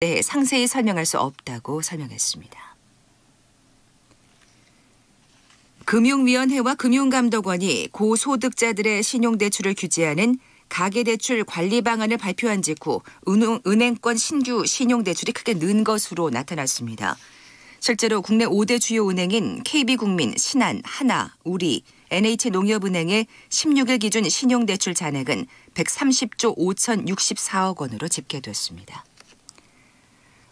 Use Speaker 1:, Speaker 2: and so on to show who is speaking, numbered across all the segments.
Speaker 1: 대해 상세히 설명할 수 없다고 설명했습니다. 금융위원회와 금융감독원이 고소득자들의 신용대출을 규제하는 가계대출 관리 방안을 발표한 직후 은행권 신규 신용대출이 크게 는 것으로 나타났습니다. 실제로 국내 5대 주요 은행인 KB국민, 신한, 하나, 우리, NH농협은행의 16일 기준 신용대출 잔액은 130조 5,064억 원으로 집계됐습니다.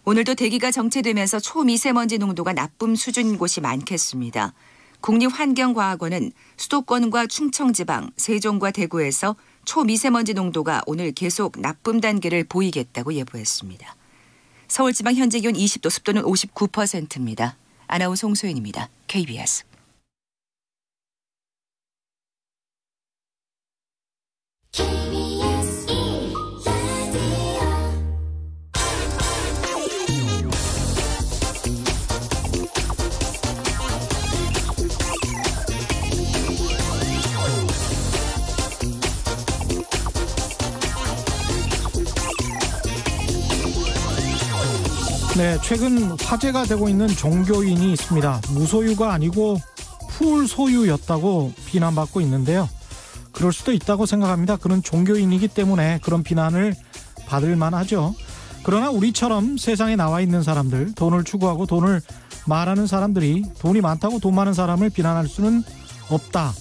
Speaker 1: 오늘도 대기가 정체되면서 초미세먼지 농도가 나쁨 수준인 곳이 많겠습니다. 국립환경과학원은 수도권과 충청지방, 세종과 대구에서 초미세먼지 농도가 오늘 계속 나쁨 단계를 보이겠다고 예보했습니다. 서울지방 현재 기온 20도, 습도는 59%입니다. 아나운서 홍소연입니다. KBS.
Speaker 2: 네, 최근 화제가 되고 있는 종교인이 있습니다. 무소유가 아니고 풀소유였다고 비난받고 있는데요. 그럴 수도 있다고 생각합니다. 그런 종교인이기 때문에 그런 비난을 받을 만하죠. 그러나 우리처럼 세상에 나와 있는 사람들, 돈을 추구하고 돈을 말하는 사람들이 돈이 많다고 돈 많은 사람을 비난할 수는 없다.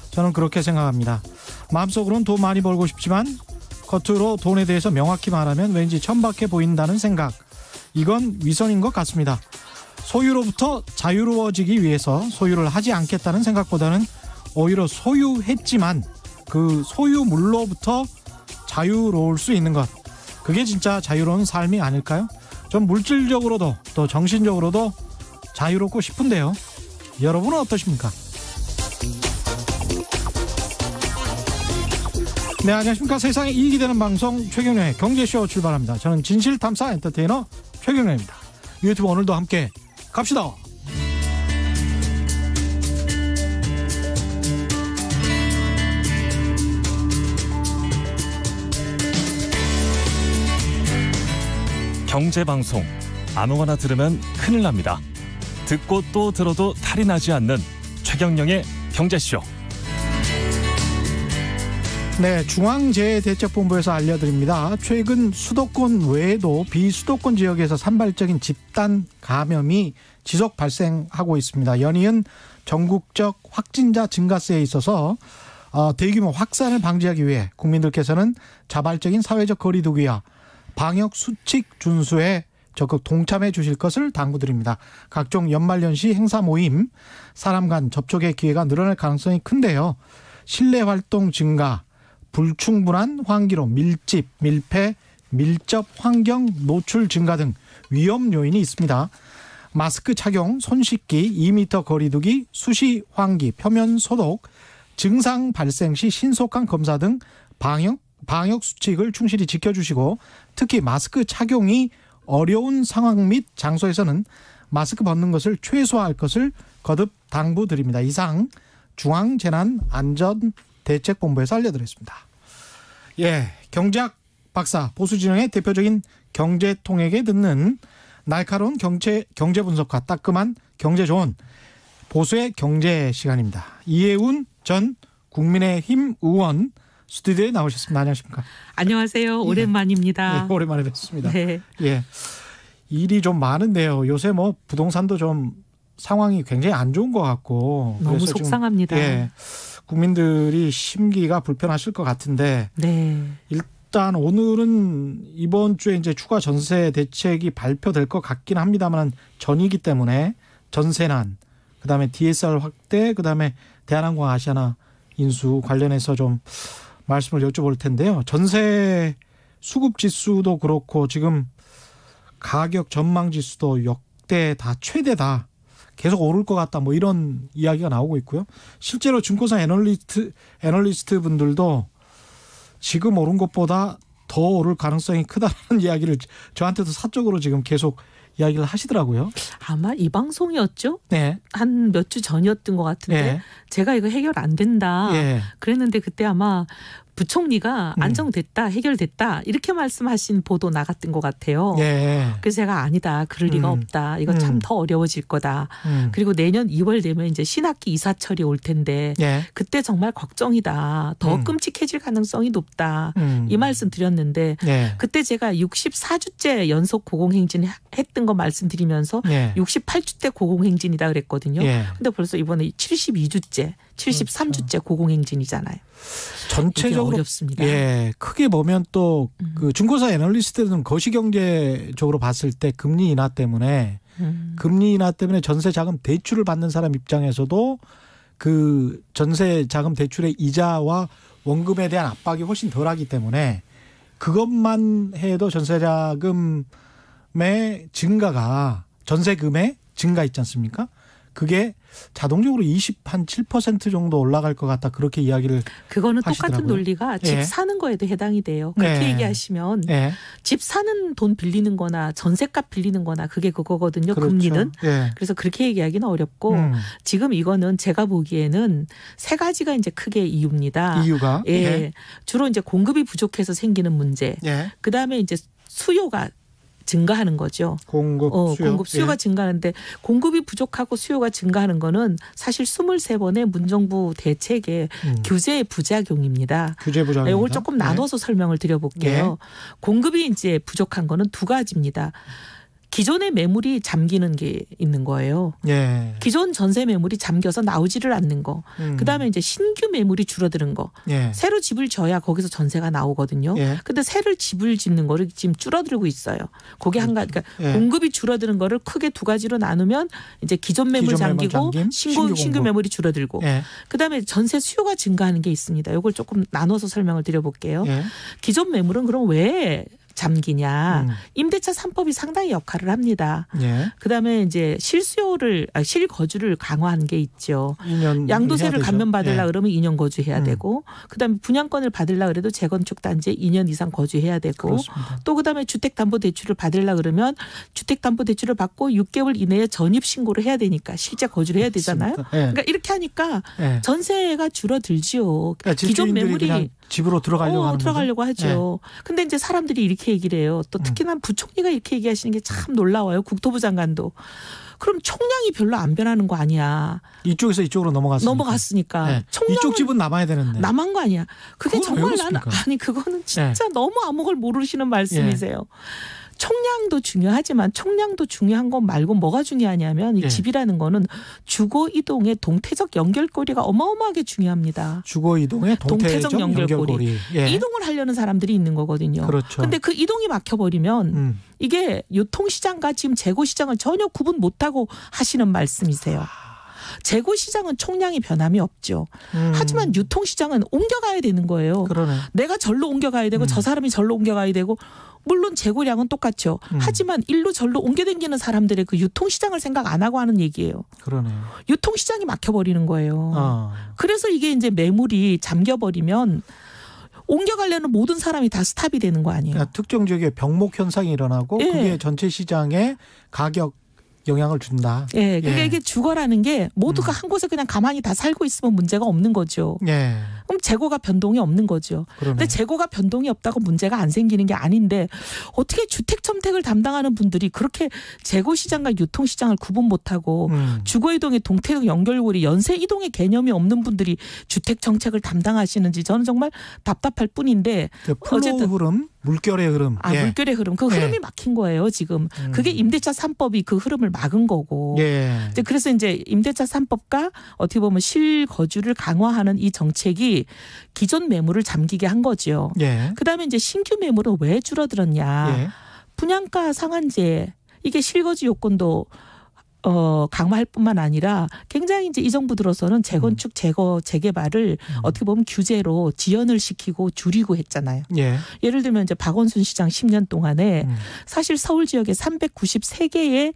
Speaker 2: 저는 그렇게 생각합니다. 마음속으로는 돈 많이 벌고 싶지만 겉으로 돈에 대해서 명확히 말하면 왠지 천박해 보인다는 생각. 이건 위선인 것 같습니다. 소유로부터 자유로워지기 위해서 소유를 하지 않겠다는 생각보다는 오히려 소유했지만 그 소유물로부터 자유로울 수 있는 것. 그게 진짜 자유로운 삶이 아닐까요? 좀 물질적으로도 또 정신적으로도 자유롭고 싶은데요. 여러분은 어떠십니까? 네, 안녕하십니까. 세상에 이익이 되는 방송 최경영의 경제쇼 출발합니다. 저는 진실탐사 엔터테이너 최경영입니다. 유튜브 오늘도 함께 갑시다.
Speaker 3: 경제방송 아무거나 들으면 큰일 납니다. 듣고 또 들어도 탈이 나지 않는 최경영의 경제쇼.
Speaker 2: 네, 중앙재해대책본부에서 알려드립니다. 최근 수도권 외에도 비수도권 지역에서 산발적인 집단 감염이 지속 발생하고 있습니다. 연이은 전국적 확진자 증가세에 있어서 대규모 확산을 방지하기 위해 국민들께서는 자발적인 사회적 거리 두기와 방역 수칙 준수에 적극 동참해 주실 것을 당부드립니다. 각종 연말연시 행사 모임, 사람 간 접촉의 기회가 늘어날 가능성이 큰데요. 실내 활동 증가, 불충분한 환기로 밀집, 밀폐, 밀접 환경 노출 증가 등 위험 요인이 있습니다. 마스크 착용, 손 씻기, 2m 거리 두기, 수시 환기, 표면 소독, 증상 발생 시 신속한 검사 등 방역 수칙을 충실히 지켜주시고 특히 마스크 착용이 어려운 상황 및 장소에서는 마스크 벗는 것을 최소화할 것을 거듭 당부드립니다. 이상 중앙재난안전대책본부에서 알려드렸습니다. 예, 경제학 박사 보수진영의 대표적인 경제통에게 듣는 날카로운 경제 분석과 따끔한 경제조언 보수의 경제 시간입니다. 이혜운 전 국민의힘 의원 스튜디오에 나오셨습니다. 안녕하십니까?
Speaker 4: 안녕하세요. 오랜만입니다.
Speaker 2: 예, 오랜만에 뵙습니다.
Speaker 4: 네.
Speaker 2: 예, 일이 좀 많은데요. 요새 뭐 부동산도 좀 상황이 굉장히 안 좋은 것 같고
Speaker 4: 너무
Speaker 2: 그래서
Speaker 4: 속상합니다.
Speaker 2: 예, 국민들이 심기가 불편하실 것 같은데
Speaker 4: 네.
Speaker 2: 일단 오늘은 이번 주에 이제 추가 전세 대책이 발표될 것 같긴 합니다만 전이기 때문에 전세난, 그다음에 DSR 확대, 그다음에 대한항공 아시아나 인수 관련해서 좀 말씀을 여쭤볼 텐데요. 전세 수급 지수도 그렇고 지금 가격 전망 지수도 역대 다 최대다. 계속 오를 것 같다. 뭐 이런 이야기가 나오고 있고요. 실제로 증권사 애널리스트 분들도 지금 오른 것보다 더 오를 가능성이 크다는 이야기를 저한테도 사적으로 지금 계속 이야기를 하시더라고요.
Speaker 4: 아마 이 방송이었죠?
Speaker 2: 네.
Speaker 4: 한 몇 주 전이었던 것 같은데
Speaker 2: 네.
Speaker 4: 제가 이거 해결 안 된다
Speaker 2: 네.
Speaker 4: 그랬는데 그때 아마 부총리가 안정됐다, 해결됐다 이렇게 말씀하신 보도 나갔던 것 같아요.
Speaker 2: 예.
Speaker 4: 그래서 제가 아니다, 그럴 리가 없다. 이거 참 더 어려워질 거다. 그리고 내년 2월 되면 이제 신학기 이사철이 올 텐데
Speaker 2: 예.
Speaker 4: 그때 정말 걱정이다. 더 끔찍해질 가능성이 높다. 이 말씀 드렸는데
Speaker 2: 예.
Speaker 4: 그때 제가 64주째 연속 고공행진 했던 거 말씀드리면서
Speaker 2: 예.
Speaker 4: 68주째 고공행진이다 그랬거든요.
Speaker 2: 예.
Speaker 4: 근데 벌써 이번에 72주째, 73주째 고공행진이잖아요.
Speaker 2: 전체적으로
Speaker 4: 이게 어렵습니다.
Speaker 2: 예, 크게 보면 또 그 중고사 애널리스트들은 거시경제적으로 봤을 때 금리 인하 때문에 전세 자금 대출을 받는 사람 입장에서도 그 전세 자금 대출의 이자와 원금에 대한 압박이 훨씬 덜하기 때문에 그것만 해도 전세 자금의 증가가 전세금의 증가 있지 않습니까? 그게 자동적으로 7% 정도 올라갈 것 같다. 그렇게 이야기를
Speaker 4: 그거는
Speaker 2: 하시더라고요.
Speaker 4: 똑같은 논리가 집
Speaker 2: 예.
Speaker 4: 사는 거에도 해당이 돼요. 그렇게
Speaker 2: 네.
Speaker 4: 얘기하시면
Speaker 2: 예.
Speaker 4: 집 사는 돈 빌리는 거나 전세값 빌리는 거나 그게 그거거든요.
Speaker 2: 그렇죠.
Speaker 4: 금리는.
Speaker 2: 예.
Speaker 4: 그래서 그렇게 얘기하기는 어렵고 지금 이거는 제가 보기에는 세 가지가 이제 크게 이유입니다.
Speaker 2: 이유가
Speaker 4: 예.
Speaker 2: 예.
Speaker 4: 주로 이제 공급이 부족해서 생기는 문제.
Speaker 2: 예.
Speaker 4: 그다음에 이제 수요가 증가하는 거죠.
Speaker 2: 공급 수요.
Speaker 4: 공급 수요가
Speaker 2: 예.
Speaker 4: 증가하는데 공급이 부족하고 수요가 증가하는 거는 사실 23번의 문정부 대책의 규제의 부작용입니다.
Speaker 2: 규제 부작용.
Speaker 4: 이걸 조금 나눠서 설명을 드려볼게요. 공급이 이제 부족한 거는 두 가지입니다. 기존의 매물이 잠기는 게 있는 거예요.
Speaker 2: 예.
Speaker 4: 기존 전세 매물이 잠겨서 나오지를 않는 거. 그다음에 이제 신규 매물이 줄어드는 거.
Speaker 2: 예.
Speaker 4: 새로 집을 져야 거기서 전세가 나오거든요.
Speaker 2: 예.
Speaker 4: 근데 새를 집을 짓는 거를 지금 줄어들고 있어요. 그게 한 가지. 그러니까
Speaker 2: 예.
Speaker 4: 공급이 줄어드는 거를 크게 두 가지로 나누면 이제 기존 매물
Speaker 2: 기존 매물
Speaker 4: 잠기고
Speaker 2: 잠김,
Speaker 4: 신규
Speaker 2: 공급.
Speaker 4: 매물이 줄어들고.
Speaker 2: 예.
Speaker 4: 그다음에 전세 수요가 증가하는 게 있습니다. 이걸 조금 나눠서 설명을 드려볼게요.
Speaker 2: 예.
Speaker 4: 기존 매물은 그럼 왜 잠기냐. 임대차 3법이 상당히 역할을 합니다.
Speaker 2: 예.
Speaker 4: 그다음에 이제 실거주를 강화하는 게 있죠.
Speaker 2: 2년
Speaker 4: 양도세를
Speaker 2: 해야 되죠.
Speaker 4: 감면받으려
Speaker 2: 예.
Speaker 4: 그러면 2년 거주해야 되고 그다음에 분양권을 받으려 그래도 재건축 단지에 2년 이상 거주해야 되고
Speaker 2: 그렇습니다.
Speaker 4: 또 그다음에 주택담보대출을 받으려 그러면 주택담보대출을 받고 6개월 이내에 전입신고를 해야 되니까 실제 거주를 해야 되잖아요.
Speaker 2: 그렇습니다. 예.
Speaker 4: 그러니까 이렇게 하니까
Speaker 2: 예.
Speaker 4: 전세가 줄어들지요.
Speaker 2: 그러니까
Speaker 4: 기존
Speaker 2: 집주인들이
Speaker 4: 매물이
Speaker 2: 그냥 집으로 들어가려고 하는
Speaker 4: 들어가려고
Speaker 2: 거죠?
Speaker 4: 하죠. 근데 이제 사람들이 이렇게 얘기를 해요. 또 특히나 부총리가 이렇게 얘기하시는 게 참 놀라워요. 국토부 장관도. 그럼 총량이 별로 안 변하는 거 아니야.
Speaker 2: 이쪽에서 이쪽으로 넘어갔으니까.
Speaker 4: 네.
Speaker 2: 이쪽 집은 남아야 되는데.
Speaker 4: 남한 거 아니야. 그게
Speaker 2: 그건 왜
Speaker 4: 정말 나는
Speaker 2: 그렇습니까?
Speaker 4: 아니 그거는 진짜 너무 암흑을 모르시는 말씀이세요. 총량도 중요하지만 총량도 중요한 건 말고 뭐가 중요하냐면 이 집이라는 거는 주거 이동의 동태적 연결고리가 어마어마하게 중요합니다.
Speaker 2: 주거 이동의 동태적 연결고리. 예.
Speaker 4: 이동을 하려는 사람들이 있는 거거든요.
Speaker 2: 그렇죠.
Speaker 4: 근데 그 이동이 막혀버리면 이게 유통시장과 지금 재고시장을 전혀 구분 못하고 하시는 말씀이세요. 재고시장은 총량이 변함이 없죠. 하지만 유통시장은 옮겨가야 되는 거예요.
Speaker 2: 그러네.
Speaker 4: 내가 절로 옮겨가야 되고 저 사람이 절로 옮겨가야 되고 물론 재고량은 똑같죠. 하지만 일로 절로 옮겨다니는 사람들의 그 유통시장을 생각 안 하고 하는 얘기예요.
Speaker 2: 그러네.
Speaker 4: 유통시장이 막혀버리는 거예요. 그래서 이게 이제 매물이 잠겨버리면 옮겨가려는 모든 사람이 다 스탑이 되는 거 아니에요.
Speaker 2: 그러니까 특정 지역에 병목 현상이 일어나고 그게 전체 시장에 가격 영향을 준다.
Speaker 4: 예, 그러니까 이게 주거라는 게 모두가 한 곳에 그냥 가만히 다 살고 있으면 문제가 없는 거죠.
Speaker 2: 예.
Speaker 4: 그럼 재고가 변동이 없는 거죠. 그런데 재고가 변동이 없다고 문제가 안 생기는 게 아닌데 어떻게 주택정책을 담당하는 분들이 그렇게 재고시장과 유통시장을 구분 못하고 주거이동의 동태적 연결고리 연쇄이동의 개념이 없는 분들이 주택정책을 담당하시는지 저는 정말 답답할 뿐인데
Speaker 2: 플로우 흐름, 물결의 흐름.
Speaker 4: 물결의 흐름. 그 흐름이 막힌 거예요 지금. 그게 임대차 3법이 그 흐름을 막은 거고. 이제 그래서 이제 임대차 3법과 어떻게 보면 실거주를 강화하는 이 정책이 기존 매물을 잠기게 한 거죠. 그다음에 이제 신규 매물은 왜 줄어들었냐. 분양가 상한제 이게 실거주 요건도 강화할 뿐만 아니라 굉장히 이제 이 정부 들어서는 재건축, 재개발을 어떻게 보면 규제로 지연을 시키고 줄이고 했잖아요. 예를 들면 이제 박원순 시장 10년 동안에 사실 서울 지역에 393개의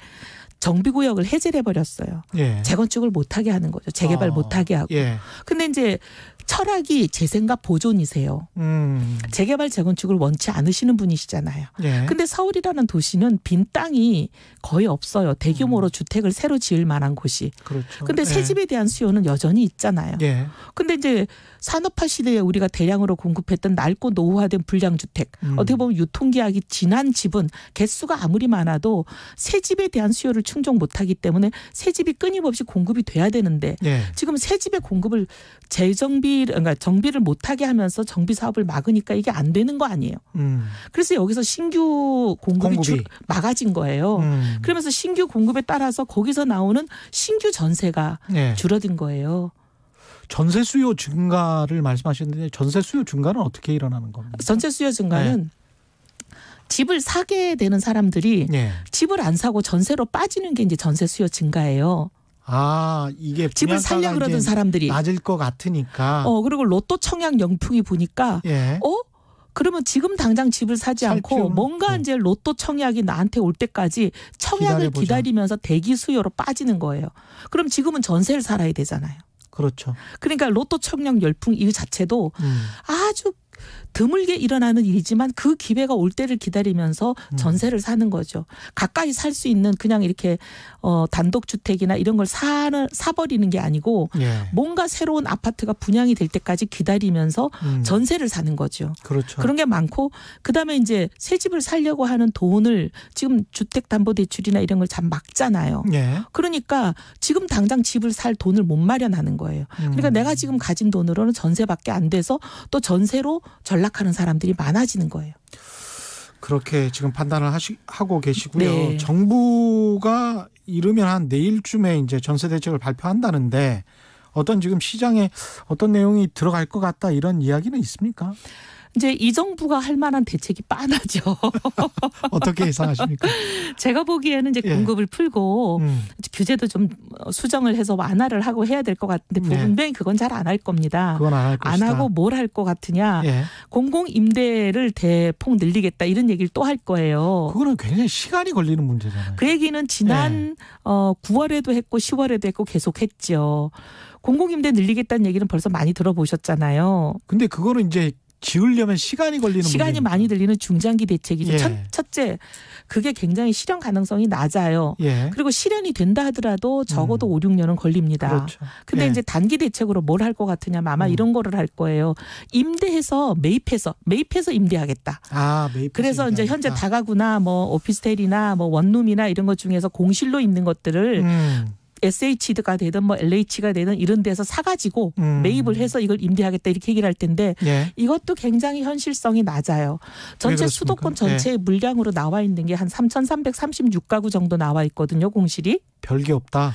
Speaker 4: 정비구역을 해제를 해버렸어요. 재건축을 못하게 하는 거죠. 재개발 못하게 하고. 근데 이제 철학이 재생과 보존이세요. 재개발 재건축을 원치 않으시는 분이시잖아요. 예. 근데 서울이라는 도시는 빈 땅이 거의 없어요. 대규모로 주택을 새로 지을 만한 곳이.
Speaker 2: 그렇죠.
Speaker 4: 근데 새 집에 대한 수요는 여전히 있잖아요.
Speaker 2: 예.
Speaker 4: 근데 이제 산업화 시대에 우리가 대량으로 공급했던 낡고 노후화된 불량주택. 어떻게 보면 유통기한이 지난 집은 개수가 아무리 많아도 새 집에 대한 수요를 충족 못하기 때문에 새 집이 끊임없이 공급이 돼야 되는데 예. 지금 새 집의 공급을 그러니까 정비를 못하게 하면서 정비 사업을 막으니까 이게 안 되는 거 아니에요. 그래서 여기서 신규 공급이 막아진 거예요. 그러면서 신규 공급에 따라서 거기서 나오는 신규 전세가 예. 줄어든 거예요.
Speaker 2: 전세 수요 증가를 말씀하셨는데 전세 수요 증가는 어떻게 일어나는 겁니까?
Speaker 4: 전세 수요 증가는 집을 사게 되는 사람들이 집을 안 사고 전세로 빠지는 게 이제 전세 수요 증가예요.
Speaker 2: 아, 이게
Speaker 4: 집을 살려 그러던 사람들이
Speaker 2: 낮을 것 같으니까.
Speaker 4: 그리고 로또 청약 영풍이 보니까 그러면 지금 당장 집을 사지 않고 뭔가 이제 로또 청약이 나한테 올 때까지 청약을 기다리면서 대기 수요로 빠지는 거예요. 그럼 지금은 전세를 살아야 되잖아요.
Speaker 2: 그렇죠.
Speaker 4: 그러니까 로또 청약 열풍 이 자체도 아주 드물게 일어나는 일이지만 그 기회가 올 때를 기다리면서 전세를 사는 거죠. 가까이 살 수 있는 그냥 이렇게 단독주택이나 이런 걸 사버리는 게 아니고 뭔가 새로운 아파트가 분양이 될 때까지 기다리면서 전세를 사는 거죠.
Speaker 2: 그렇죠.
Speaker 4: 그런 게 많고 그다음에 이제 새 집을 살려고 하는 돈을 지금 주택담보대출이나 이런 걸 참 막잖아요. 그러니까 지금 당장 집을 살 돈을 못 마련하는 거예요. 그러니까 내가 지금 가진 돈으로는 전세밖에 안 돼서 또 전세로 전락하는 사람들이 많아지는 거예요.
Speaker 2: 그렇게 지금 판단을 하고 계시고요. 네. 정부가 이르면 한 내일쯤에 이제 전세 대책을 발표한다는데 어떤 지금 시장에 어떤 내용이 들어갈 것 같다 이런 이야기는 있습니까?
Speaker 4: 이제 이 정부가 할 만한 대책이 빠나죠.
Speaker 2: 어떻게 예상하십니까?
Speaker 4: 제가 보기에는 이제 공급을 풀고 규제도 좀 수정을 해서 완화를 하고 해야 될 것 같은데 분명히 그건 잘 안 할 겁니다.
Speaker 2: 그건 안 할 것이다.
Speaker 4: 안 하고 뭘 할 것 같으냐. 공공임대를 대폭 늘리겠다 이런 얘기를 또 할 거예요.
Speaker 2: 그거는 굉장히 시간이 걸리는 문제잖아요.
Speaker 4: 그 얘기는 지난 9월에도 했고 10월에도 했고 계속 했죠. 공공임대 늘리겠다는 얘기는 벌써 많이 들어보셨잖아요.
Speaker 2: 근데 그거는 이제 지으려면 시간이 걸리는
Speaker 4: 시간이
Speaker 2: 문제입니다.
Speaker 4: 많이 들리는 중장기 대책이죠. 첫째, 그게 굉장히 실현 가능성이 낮아요. 그리고 실현이 된다 하더라도 적어도 5, 6년은 걸립니다.
Speaker 2: 그렇죠.
Speaker 4: 근데 이제 단기 대책으로 뭘 할 것 같으냐면 아마 이런 거를 할 거예요. 임대해서 매입해서 임대하겠다.
Speaker 2: 매입해서
Speaker 4: 그래서 이제 현재 다가구나 뭐 오피스텔이나 뭐 원룸이나 이런 것 중에서 공실로 있는 것들을 SH가 되든 뭐 LH가 되든 이런 데서 사가지고 매입을 해서 이걸 임대하겠다 이렇게 얘기를 할 텐데 이것도 굉장히 현실성이 낮아요. 전체 수도권 전체의 물량으로 나와 있는 게 한 3,336가구 정도 나와 있거든요. 공실이.
Speaker 2: 별게 없다.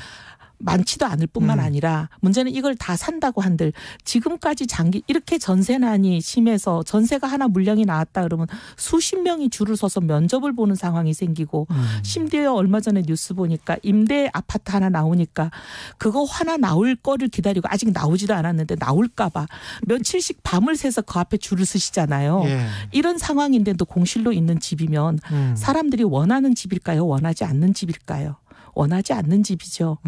Speaker 4: 많지도 않을 뿐만 아니라 문제는 이걸 다 산다고 한들 지금까지 이렇게 전세난이 심해서 전세가 하나 물량이 나왔다 그러면 수십 명이 줄을 서서 면접을 보는 상황이 생기고 심지어 얼마 전에 뉴스 보니까 임대 아파트 하나 나오니까 그거 하나 나올 거를 기다리고 아직 나오지도 않았는데 나올까 봐 며칠씩 밤을 새서 그 앞에 줄을 서시잖아요. 이런 상황인데도 공실로 있는 집이면 사람들이 원하는 집일까요? 원하지 않는 집일까요? 원하지 않는 집이죠.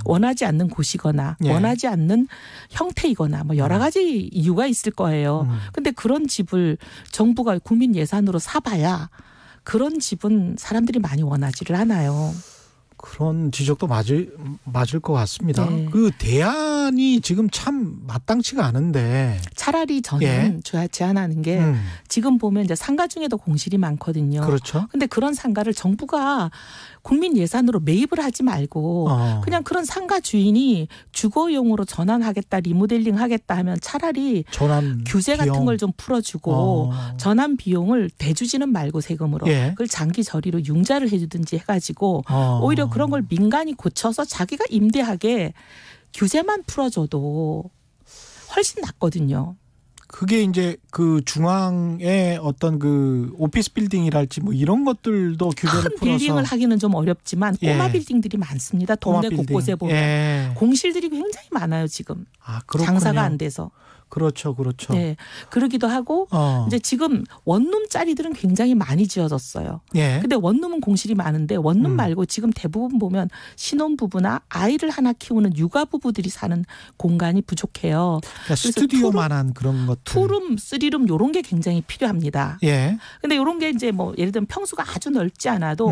Speaker 4: 원하지 않는 곳이거나 원하지 않는 형태이거나 뭐 여러 가지 이유가 있을 거예요. 근데 그런 집을 정부가 국민 예산으로 사봐야 그런 집은 사람들이 많이 원하지를 않아요.
Speaker 2: 그런 지적도 맞을 것 같습니다. 그 대안이 지금 참 마땅치가 않은데
Speaker 4: 차라리 저는 제안하는 게 지금 보면 이제 상가 중에도 공실이 많거든요.
Speaker 2: 그렇죠.
Speaker 4: 근데 그런 상가를 정부가 국민 예산으로 매입을 하지 말고 그냥 그런 상가 주인이 주거용으로 전환하겠다, 리모델링 하겠다 하면 차라리 규제 비용. 같은 걸 좀 풀어주고 전환 비용을 대주지는 말고 세금으로 그걸 장기 저리로 융자를 해주든지 해가지고 오히려 그런 걸 민간이 고쳐서 자기가 임대하게 규제만 풀어줘도 훨씬 낫거든요.
Speaker 2: 그게 이제 그 중앙에 어떤 그 오피스 빌딩이랄지 뭐 이런 것들도 규제를
Speaker 4: 큰
Speaker 2: 풀어서
Speaker 4: 빌딩을 하기는 좀 어렵지만 꼬마 빌딩들이 많습니다. 동네 곳곳에 보면 공실들이 굉장히 많아요 지금. 장사가 안 돼서.
Speaker 2: 그렇죠, 그렇죠.
Speaker 4: 네, 그러기도 하고 이제 지금 원룸짜리들은 굉장히 많이 지어졌어요.
Speaker 2: 예.
Speaker 4: 근데 원룸은 공실이 많은데 원룸 말고 지금 대부분 보면 신혼부부나 아이를 하나 키우는 육아부부들이 사는 공간이 부족해요.
Speaker 2: 그러니까 스튜디오만한 그런 것들.
Speaker 4: 투룸, 쓰리룸 요런 게 굉장히 필요합니다.
Speaker 2: 예.
Speaker 4: 근데 요런 게 이제 뭐 예를 들면 평수가 아주 넓지 않아도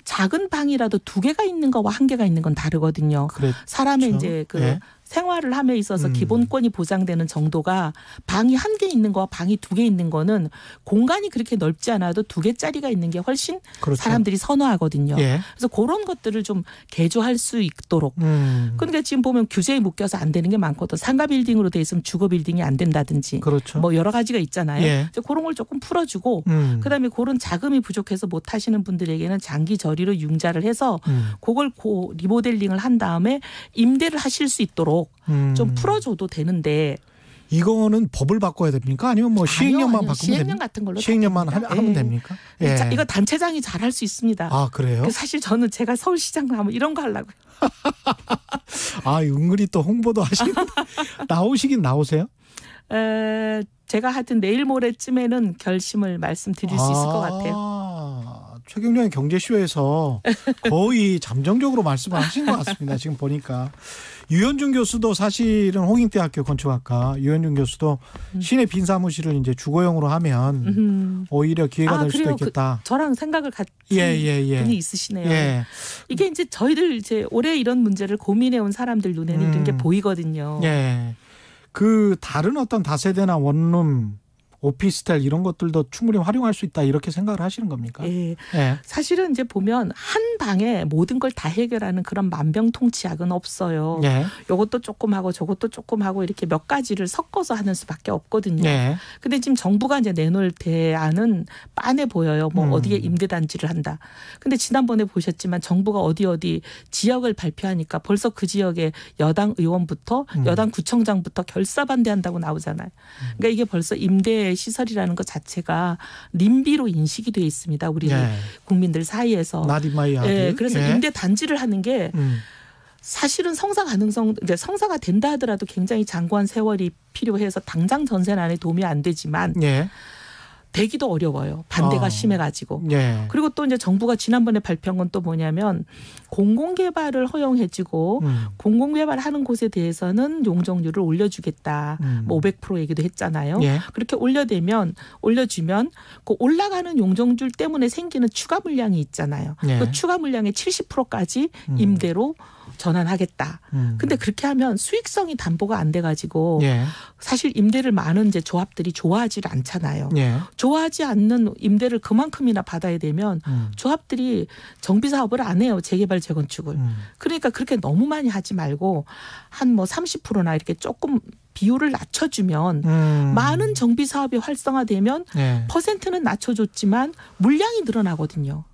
Speaker 4: 작은 방이라도 2개가 있는 거와 1개가 있는 건 다르거든요.
Speaker 2: 그렇죠.
Speaker 4: 사람의 이제 그
Speaker 2: 예.
Speaker 4: 생활을 함에 있어서 기본권이 보장되는 정도가 방이 1개 있는 거와 방이 2개 있는 거는 공간이 그렇게 넓지 않아도 2개짜리가 있는 게 훨씬
Speaker 2: 그렇죠.
Speaker 4: 사람들이 선호하거든요.
Speaker 2: 예.
Speaker 4: 그래서 그런 것들을 좀 개조할 수 있도록. 그러니까 지금 보면 규제에 묶여서 안 되는 게 많거든. 상가 빌딩으로 돼 있으면 주거 빌딩이 안 된다든지.
Speaker 2: 그렇죠.
Speaker 4: 뭐 여러 가지가 있잖아요.
Speaker 2: 예.
Speaker 4: 그래서 그런 걸 조금 풀어주고 그다음에 그런 자금이 부족해서 못 하시는 분들에게는 장기 저리로 융자를 해서 그걸 리모델링을 한 다음에 임대를 하실 수 있도록 좀 풀어줘도 되는데
Speaker 2: 이거는 법을 바꿔야 됩니까? 아니면 뭐 시행령만 바꾸면 됩니까?
Speaker 4: 시행령 같은 걸로
Speaker 2: 시행령만 하면 됩니까? 예.
Speaker 4: 자, 이거 단체장이 잘할 수 있습니다.
Speaker 2: 아, 그래요?
Speaker 4: 사실 저는 제가 서울시장 하면 이런 거 하려고요.
Speaker 2: 아, 은근히 또 홍보도 하시는 나오시긴 나오세요?
Speaker 4: 제가 하여튼 내일 모레쯤에는 결심을 말씀드릴 수 있을 것 같아요.
Speaker 2: 최경련의 경제쇼에서 거의 잠정적으로 말씀을 하신 것 같습니다. 지금 보니까. 유현준 교수도 사실은 홍익대학교 건축학과 유현준 교수도 시내 빈 사무실을 이제 주거용으로 하면 오히려 기회가 될 수도 있겠다.
Speaker 4: 저랑 생각을 같은 분이 있으시네요.
Speaker 2: 예.
Speaker 4: 이게 이제 저희들 이제 올해 이런 문제를 고민해온 사람들 눈에는 이런 게 보이거든요.
Speaker 2: 예. 그 다른 어떤 다세대나 원룸 오피스텔 이런 것들도 충분히 활용할 수 있다 이렇게 생각을 하시는 겁니까?
Speaker 4: 예.
Speaker 2: 예.
Speaker 4: 사실은 이제 보면 한 방에 모든 걸 다 해결하는 그런 만병통치약은 없어요.
Speaker 2: 예.
Speaker 4: 이것도 조금 하고 저것도 조금 하고 이렇게 몇 가지를 섞어서 하는 수밖에 없거든요.
Speaker 2: 예.
Speaker 4: 근데 지금 정부가 이제 내놓을 대안은 빤해 보여요. 뭐 어디에 임대단지를 한다. 근데 지난번에 보셨지만 정부가 어디 지역을 발표하니까 벌써 그 지역의 여당 의원부터 여당 구청장부터 결사반대한다고 나오잖아요. 그러니까 이게 벌써 임대 시설이라는 것 자체가 님비로 인식이 돼 있습니다. 우리 국민들 사이에서. 그래서 임대 단지를 하는 게 사실은 성사 가능성, 이제 성사가 된다 하더라도 굉장히 장구한 세월이 필요해서 당장 전세 안에 도움이 안 되지만 되기도 어려워요. 반대가 심해가지고. 그리고 또 이제 정부가 지난번에 발표한 건 또 뭐냐면 공공개발을 허용해주고 공공개발하는 곳에 대해서는 용적률을 올려주겠다. 뭐 500% 얘기도 했잖아요. 그렇게 올려주면 그 올라가는 용적률 때문에 생기는 추가 물량이 있잖아요. 그 추가 물량의 70%까지 임대로 전환하겠다. 근데 그렇게 하면 수익성이 담보가 안 돼가지고 사실 임대를 많은 이제 조합들이 좋아하지 않잖아요. 좋아하지 않는 임대를 그만큼이나 받아야 되면 조합들이 정비 사업을 안 해요. 재개발 재건축을. 그러니까 그렇게 너무 많이 하지 말고 한 뭐 30%나 이렇게 조금 비율을 낮춰주면 많은 정비 사업이 활성화되면 퍼센트는 낮춰줬지만 물량이 늘어나거든요.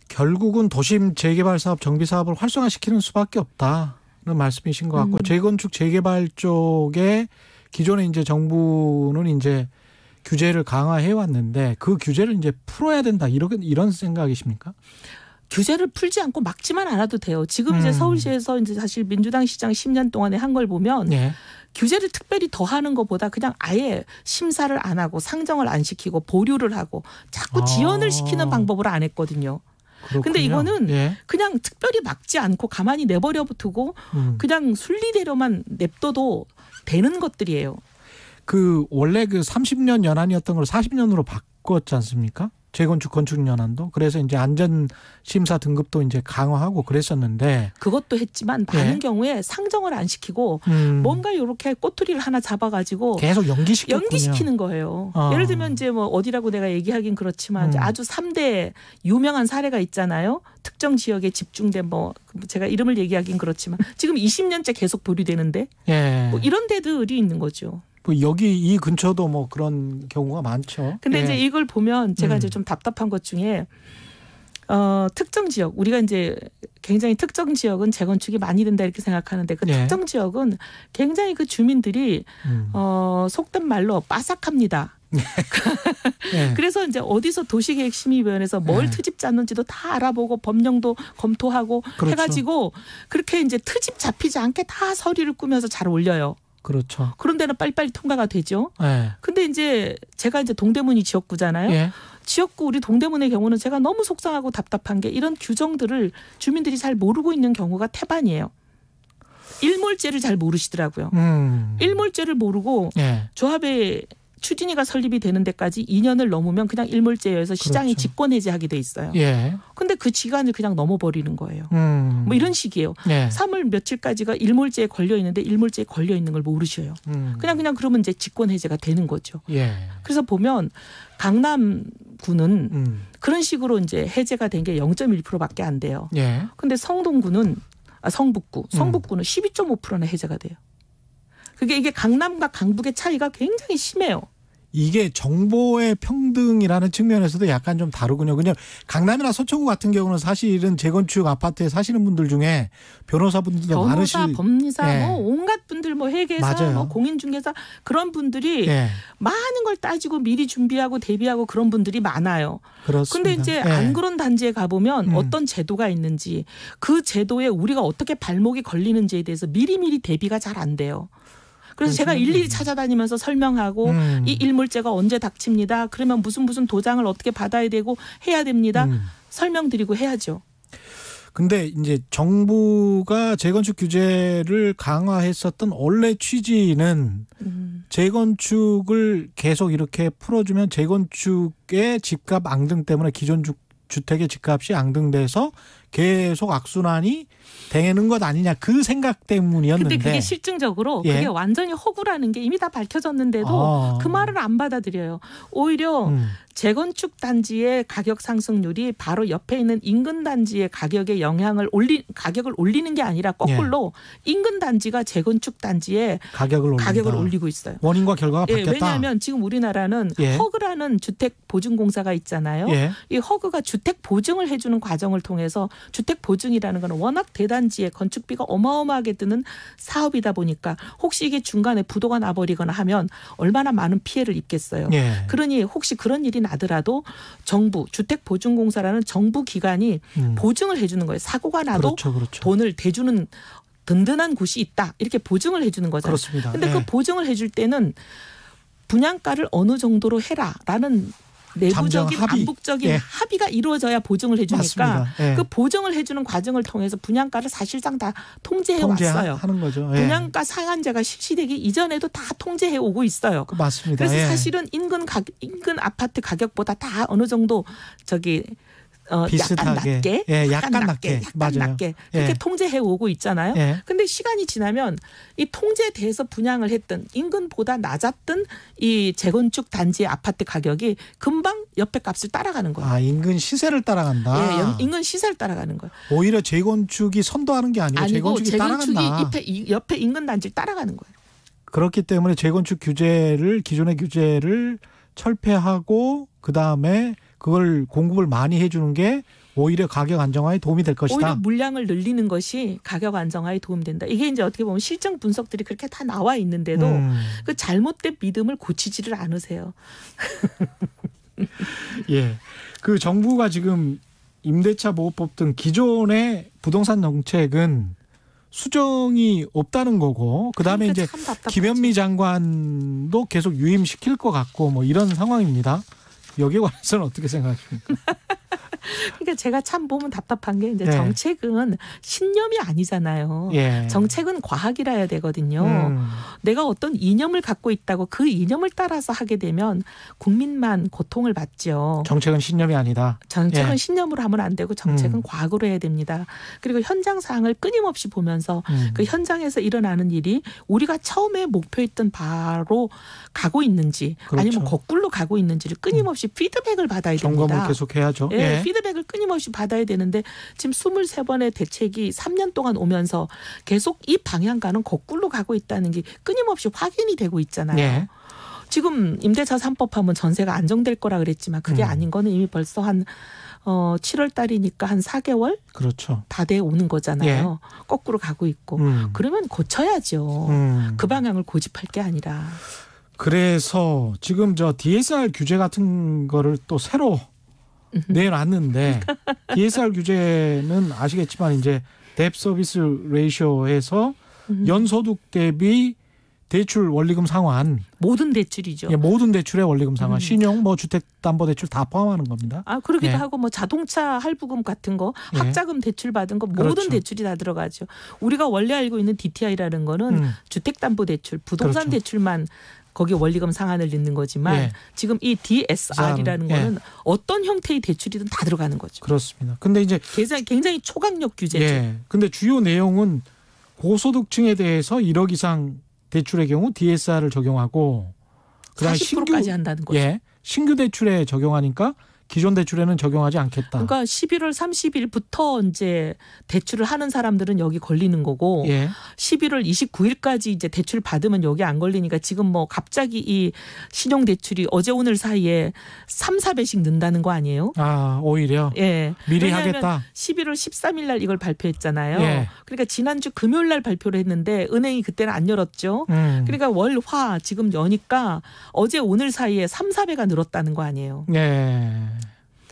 Speaker 2: 결국은 도심 재개발 사업, 정비 사업을 활성화시키는 수밖에 없다는 말씀이신 것 같고 재건축 재개발 쪽에 기존에 이제 정부는 이제 규제를 강화해 왔는데 그 규제를 이제 풀어야 된다 이런 생각이십니까?
Speaker 4: 규제를 풀지 않고 막지만 않아도 돼요. 지금 이제 서울시에서 이제 사실 민주당 시장 10년 동안에 한 걸 보면 규제를 특별히 더 하는 것보다 그냥 아예 심사를 안 하고 상정을 안 시키고 보류를 하고 자꾸 지연을 시키는 방법으로 안 했거든요. 그런데 이거는 그냥 특별히 막지 않고 가만히 내버려 두고 그냥 순리대로만 냅둬도 되는 것들이에요.
Speaker 2: 그 원래 그 30년 연한이었던 걸 40년으로 바꿨지 않습니까? 재건축 건축 연한도. 그래서 이제 안전 심사 등급도 이제 강화하고 그랬었는데
Speaker 4: 그것도 했지만 많은 경우에 상정을 안 시키고 뭔가 이렇게 꼬투리를 하나 잡아가지고
Speaker 2: 계속
Speaker 4: 연기시키는 거예요. 예를 들면 이제 뭐 어디라고 내가 얘기하긴 그렇지만 아주 3대 유명한 사례가 있잖아요. 특정 지역에 집중된 뭐 제가 이름을 얘기하긴 그렇지만 지금 20년째 계속 보류되는데 뭐 이런 데들이 있는 거죠.
Speaker 2: 여기 이 근처도 뭐 그런 경우가 많죠.
Speaker 4: 근데 이제 이걸 보면 제가 이제 좀 답답한 것 중에 특정 지역 우리가 이제 굉장히 특정 지역은 재건축이 많이 된다 이렇게 생각하는데 그 특정 지역은 굉장히 그 주민들이 속된 말로 빠삭합니다. 그래서 이제 어디서 도시계획심의위원회에서 뭘 트집 잡는지도 다 알아보고 법령도 검토하고 해가지고 그렇게 이제 트집 잡히지 않게 다 서류를 꾸며서 잘 올려요.
Speaker 2: 그렇죠.
Speaker 4: 그런 데는 빨리빨리 통과가 되죠.
Speaker 2: 네.
Speaker 4: 근데 이제 제가 이제 동대문이 지역구잖아요.
Speaker 2: 예.
Speaker 4: 지역구 우리 동대문의 경우는 제가 너무 속상하고 답답한 게 이런 규정들을 주민들이 잘 모르고 있는 경우가 태반이에요. 일몰제를 잘 모르시더라고요. 일몰제를 모르고
Speaker 2: 예.
Speaker 4: 조합의 추진위가 설립이 되는 데까지 2년을 넘으면 그냥 일몰제여서 시장이
Speaker 2: 그렇죠.
Speaker 4: 직권 해제하게 돼 있어요.
Speaker 2: 예.
Speaker 4: 근데 그 기간을 그냥 넘어버리는 거예요. 뭐 이런 식이에요.
Speaker 2: 예.
Speaker 4: 3월 며칠까지가 일몰제에 걸려 있는데 일몰제에 걸려 있는 걸 모르셔요. 그냥 그러면 이제 직권 해제가 되는 거죠.
Speaker 2: 예.
Speaker 4: 그래서 보면 강남구는 그런 식으로 이제 해제가 된 게 0.1%밖에 안 돼요.
Speaker 2: 예.
Speaker 4: 근데 성북구는 12.5%나 해제가 돼요. 이게 강남과 강북의 차이가 굉장히 심해요.
Speaker 2: 이게 정보의 평등이라는 측면에서도 약간 좀 다르군요. 그냥 강남이나 서초구 같은 경우는 사실은 재건축 아파트에 사시는 분들 중에 변호사분들도 많으실.
Speaker 4: 변호사, 법리사,
Speaker 2: 예.
Speaker 4: 뭐 온갖 분들, 뭐 회계사,
Speaker 2: 맞아요.
Speaker 4: 뭐 공인중개사 그런 분들이
Speaker 2: 예.
Speaker 4: 많은 걸 따지고 미리 준비하고 대비하고 그런 분들이 많아요.
Speaker 2: 그렇습니다.
Speaker 4: 근데 이제
Speaker 2: 예.
Speaker 4: 안 그런 단지에 가보면 어떤 제도가 있는지 그 제도에 우리가 어떻게 발목이 걸리는지에 대해서 미리미리 대비가 잘 안 돼요. 그래서 제가 일일이 찾아다니면서 설명하고 이 일몰제가 언제 닥칩니다. 그러면 무슨 도장을 어떻게 받아야 되고 해야 됩니다. 설명드리고 해야죠.
Speaker 2: 근데 이제 정부가 재건축 규제를 강화했었던 원래 취지는 재건축을 계속 이렇게 풀어주면 재건축의 집값 앙등 때문에 기존 주택의 집값이 앙등돼서 계속 악순환이 되는 것 아니냐 그 생각 때문이었는데.
Speaker 4: 근데 그게 실증적으로
Speaker 2: 예.
Speaker 4: 그게 완전히 허구라는 게 이미 다 밝혀졌는데도 그 말을 안 받아들여요. 오히려 재건축 단지의 가격 상승률이 바로 옆에 있는 인근 단지의 가격에 가격을 올리는 게 아니라 거꾸로 인근 단지가 재건축 단지에 가격을 올리고 있어요.
Speaker 2: 원인과 결과가 바뀌었다.
Speaker 4: 왜냐하면 지금 우리나라는 허그라는 주택 보증공사가 있잖아요. 이 허그가 주택 보증을 해주는 과정을 통해서 주택 보증이라는 건 워낙 대단지에 건축비가 어마어마하게 드는 사업이다 보니까 혹시 이게 중간에 부도가 나버리거나 하면 얼마나 많은 피해를 입겠어요. 그러니 혹시 그런 일이 나더라도 정부 주택보증공사라는 정부 기관이 보증을 해주는 거예요. 사고가 나도
Speaker 2: 그렇죠.
Speaker 4: 돈을 대주는 든든한 곳이 있다. 이렇게 보증을 해주는 거잖아요.
Speaker 2: 그렇습니다.
Speaker 4: 그런데 그 보증을 해줄 때는 분양가를 어느 정도로 해라라는 내부적인 암묵적인 합의가 이루어져야 보증을 해주니까 그 보증을 해주는 과정을 통해서 분양가를 사실상 다 통제해 왔어요.
Speaker 2: 하는 거죠.
Speaker 4: 분양가 상한제가 실시되기 이전에도 다 통제해 오고 있어요.
Speaker 2: 맞습니다.
Speaker 4: 그래서 사실은 인근 아파트 가격보다 다 어느 정도
Speaker 2: 비슷하게.
Speaker 4: 약간 낮게 그렇게 통제해 오고 있잖아요. 근데 시간이 지나면 이 통제돼서 분양을 했던 인근보다 낮았던 이 재건축 단지의 아파트 가격이 금방 옆에 값을 따라가는 거예요.
Speaker 2: 인근 시세를 따라간다.
Speaker 4: 인근 시세를 따라가는 거예요.
Speaker 2: 오히려 재건축이 선도하는 게 아니고 재건축이 따라간다.
Speaker 4: 옆에 인근 단지를 따라가는 거예요.
Speaker 2: 그렇기 때문에 재건축 기존의 규제를 철폐하고 그다음에 그걸 공급을 많이 해주는 게 오히려 가격 안정화에 도움이 될 것이다.
Speaker 4: 오히려 물량을 늘리는 것이 가격 안정화에 도움된다. 이게 이제 어떻게 보면 실증 분석들이 그렇게 다 나와 있는데도 그 잘못된 믿음을 고치지를 않으세요.
Speaker 2: 그 정부가 지금 임대차 보호법 등 기존의 부동산 정책은 수정이 없다는 거고 그다음에 이제 김현미 장관도 계속 유임시킬 것 같고 뭐 이런 상황입니다. 여기에 관해서는 어떻게 생각하십니까?
Speaker 4: 그러니까 제가 참 보면 답답한 게 이제 정책은 신념이 아니잖아요. 정책은 과학이라 해야 되거든요. 내가 어떤 이념을 갖고 있다고 그 이념을 따라서 하게 되면 국민만 고통을 받죠.
Speaker 2: 정책은 신념이 아니다.
Speaker 4: 정책은 신념으로 하면 안 되고 정책은 과학으로 해야 됩니다. 그리고 현장 상황을 끊임없이 보면서 그 현장에서 일어나는 일이 우리가 처음에 목표했던 바로 가고 있는지 아니면 거꾸로 가고 있는지를 끊임없이 피드백을 받아야 됩니다.
Speaker 2: 점검을 계속 해야죠.
Speaker 4: 피드백을 끊임없이 받아야 되는데 지금 23번의 대책이 3년 동안 오면서 계속 이 방향과는 거꾸로 가고 있다는 게 끊임없이 확인이 되고 있잖아요. 지금 임대차 3법 하면 전세가 안정될 거라 그랬지만 그게 아닌 거는 이미 벌써 한 7월 달이니까 한 4개월 다 돼 오는 거잖아요. 거꾸로 가고 있고. 그러면 고쳐야죠. 그 방향을 고집할 게 아니라. 그래서
Speaker 2: 지금 DSR 규제 같은 거를 또 새로 내놨는데 DSR 규제는 아시겠지만 이제 뎁 서비스 레이쇼에서 연소득 대비 대출 원리금 상환.
Speaker 4: 모든 대출이죠.
Speaker 2: 예, 모든 대출의 원리금 상환. 신용, 뭐 주택담보대출 다 포함하는 겁니다.
Speaker 4: 그러기도 하고 뭐 자동차 할부금 같은 거, 학자금 대출 받은 거 모든
Speaker 2: 그렇죠.
Speaker 4: 대출이 다 들어가죠. 우리가 원래 알고 있는 DTI라는 거는 주택담보대출, 부동산
Speaker 2: 그렇죠.
Speaker 4: 대출만 거기 원리금 상한을 넣는 거지만 지금 이 DSR이라는 거는 어떤 형태의 대출이든 다 들어가는 거죠.
Speaker 2: 그렇습니다. 근데 이제
Speaker 4: 굉장히 초강력 규제죠.
Speaker 2: 근데 주요 내용은 고소득층에 대해서 1억 이상 대출의 경우 DSR을 적용하고 그다음에
Speaker 4: 40%까지 한다는 거죠.
Speaker 2: 신규 대출에 적용하니까 기존 대출에는 적용하지 않겠다.
Speaker 4: 그러니까 11월 30일부터 이제 대출을 하는 사람들은 여기 걸리는 거고 11월 29일까지 이제 대출 받으면 여기 안 걸리니까 지금 뭐 갑자기 이 신용 대출이 어제 오늘 사이에 3-4배씩 는다는 거 아니에요?
Speaker 2: 오히려 미리 하겠다.
Speaker 4: 11월 13일 날 이걸 발표했잖아요. 그러니까 지난주 금요일 날 발표를 했는데 은행이 그때는 안 열었죠. 그러니까 월, 화 지금 여니까 어제 오늘 사이에 3-4배가 늘었다는 거 아니에요.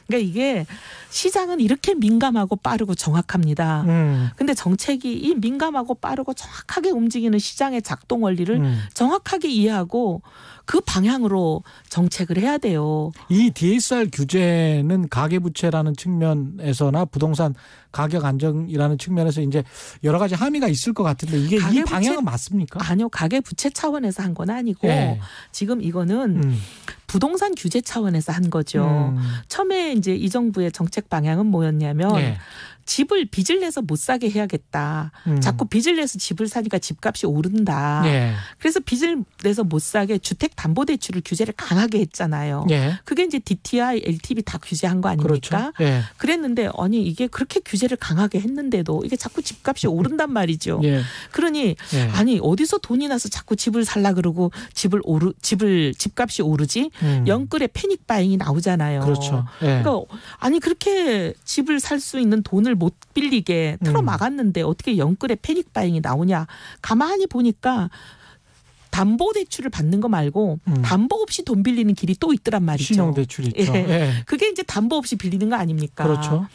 Speaker 4: 그러니까 이게 시장은 이렇게 민감하고 빠르고 정확합니다. 근데 정책이 이 민감하고 빠르고 정확하게 움직이는 시장의 작동 원리를 정확하게 이해하고 그 방향으로 정책을 해야 돼요.
Speaker 2: 이 DSR 규제는 가계부채라는 측면에서나 부동산 가격 안정이라는 측면에서 이제 여러 가지 함의가 있을 것 같은데 이게 이 방향은 맞습니까?
Speaker 4: 아니요. 가계부채 차원에서 한 건 아니고 지금 이거는 부동산 규제 차원에서 한 거죠. 처음에 이제 이 정부의 정책 방향은 뭐였냐면 집을 빚을 내서 못 사게 해야겠다. 자꾸 빚을 내서 집을 사니까 집값이 오른다. 그래서 빚을 내서 못 사게 주택담보대출을 규제를 강하게 했잖아요. 그게 이제 DTI, LTV 다 규제한 거 아닙니까?
Speaker 2: 그렇죠.
Speaker 4: 그랬는데 아니 이게 그렇게 규제를 강하게 했는데도 이게 자꾸 집값이 오른단 말이죠. 그러니 아니 어디서 돈이 나서 자꾸 집을 살라 그러고 집값이 오르지? 영끌의 패닉 바잉이 나오잖아요.
Speaker 2: 그렇죠.
Speaker 4: 그러니까 아니 그렇게 집을 살 수 있는 돈을 못 빌리게 틀어 막았는데 어떻게 영끌의 패닉 바잉이 나오냐. 가만히 보니까 담보대출을 받는 거 말고 담보 없이 돈 빌리는 길이 또 있더란 말이죠.
Speaker 2: 신용대출 있죠.
Speaker 4: 그게 이제 담보 없이 빌리는 거 아닙니까?
Speaker 2: 그렇죠.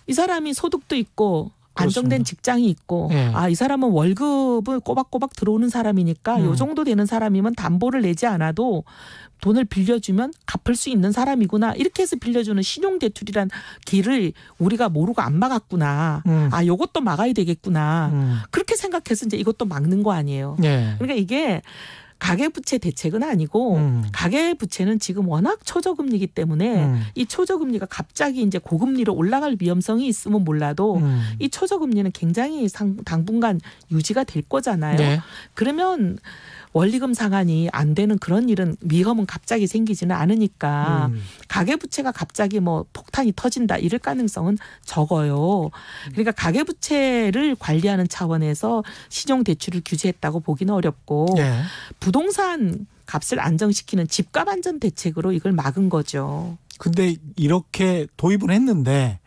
Speaker 4: 이 사람이 소득도 있고 안정된
Speaker 2: 그렇습니다.
Speaker 4: 직장이 있고 이 사람은 월급을 꼬박꼬박 들어오는 사람이니까 요 정도 되는 사람이면 담보를 내지 않아도 돈을 빌려주면 갚을 수 있는 사람이구나. 이렇게 해서 빌려주는 신용대출이란 길을 우리가 모르고 안 막았구나. 요것도 막아야 되겠구나. 그렇게 생각해서 이제 이것도 막는 거 아니에요. 그러니까 이게 가계부채 대책은 아니고 가계부채는 지금 워낙 초저금리이기 때문에 이 초저금리가 갑자기 이제 고금리로 올라갈 위험성이 있으면 몰라도 이 초저금리는 굉장히 당분간 유지가 될 거잖아요. 그러면 원리금 상환이 안 되는 그런 일은 위험은 갑자기 생기지는 않으니까 가계부채가 갑자기 뭐 폭탄이 터진다 이럴 가능성은 적어요. 그러니까 가계부채를 관리하는 차원에서 신용대출을 규제했다고 보기는 어렵고 부동산 값을 안정시키는 집값 안전 대책으로 이걸 막은 거죠.
Speaker 2: 근데 이렇게 도입을 했는데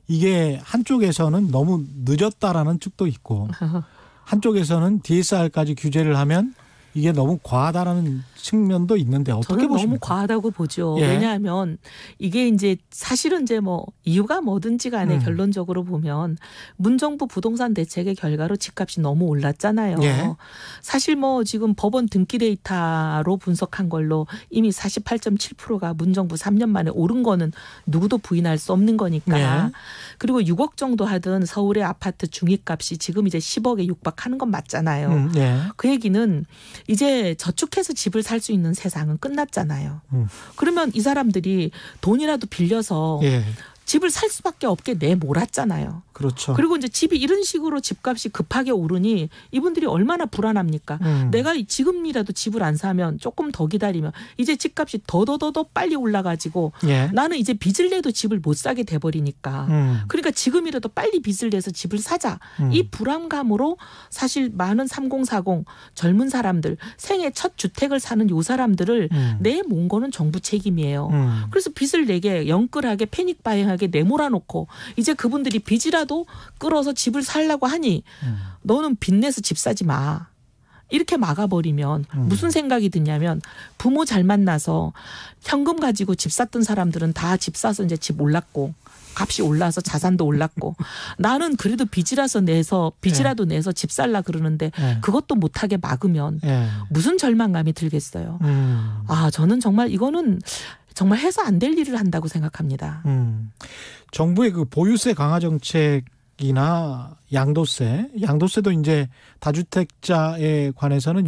Speaker 2: 이게 한쪽에서는 너무 늦었다라는 측도 있고 한쪽에서는 DSR까지 규제를 하면 이게 너무 과하다라는 측면도 있는데 어떻게
Speaker 4: 저는
Speaker 2: 보십니까?
Speaker 4: 너무 과하다고 보죠. 왜냐하면 이게 이제 사실은 이제 뭐 이유가 뭐든지 간에 결론적으로 보면 문정부 부동산 대책의 결과로 집값이 너무 올랐잖아요. 사실 뭐 지금 법원 등기 데이터로 분석한 걸로 이미 48.7%가 문정부 3년 만에 오른 거는 누구도 부인할 수 없는 거니까. 그리고 6억 정도 하던 서울의 아파트 중위값이 지금 이제 10억에 육박하는 건 맞잖아요. 그 얘기는 이제 저축해서 집을 살 수 있는 세상은 끝났잖아요. 그러면 이 사람들이 돈이라도 빌려서 집을 살 수밖에 없게 내몰았잖아요.
Speaker 2: 그렇죠.
Speaker 4: 그리고 이제 집이 이런 식으로 집값이 급하게 오르니 이분들이 얼마나 불안합니까? 내가 지금이라도 집을 안 사면 조금 더 기다리면 이제 집값이 더더더더 빨리 올라가지고 나는 이제 빚을 내도 집을 못 사게 돼버리니까 그러니까 지금이라도 빨리 빚을 내서 집을 사자. 이 불안감으로 사실 많은 3040 젊은 사람들 생애 첫 주택을 사는 요 사람들을 내몬 거는 정부 책임이에요. 그래서 빚을 내게 영끌하게 패닉 바잉하게 내몰아놓고 이제 그분들이 빚이라도 끌어서 집을 살려고 하니 너는 빚내서 집 사지 마. 이렇게 막아버리면 무슨 생각이 드냐면 부모 잘 만나서 현금 가지고 집 샀던 사람들은 다 집 사서 이제 집 올랐고 값이 올라서 자산도 올랐고 나는 그래도 빚이라도 내서 집 살라 그러는데 그것도 못하게 막으면 무슨 절망감이 들겠어요. 저는 정말 이거는 정말 해서 안 될 일을 한다고 생각합니다.
Speaker 2: 정부의 그 보유세 강화 정책이나 양도세도 이제 다주택자에 관해서는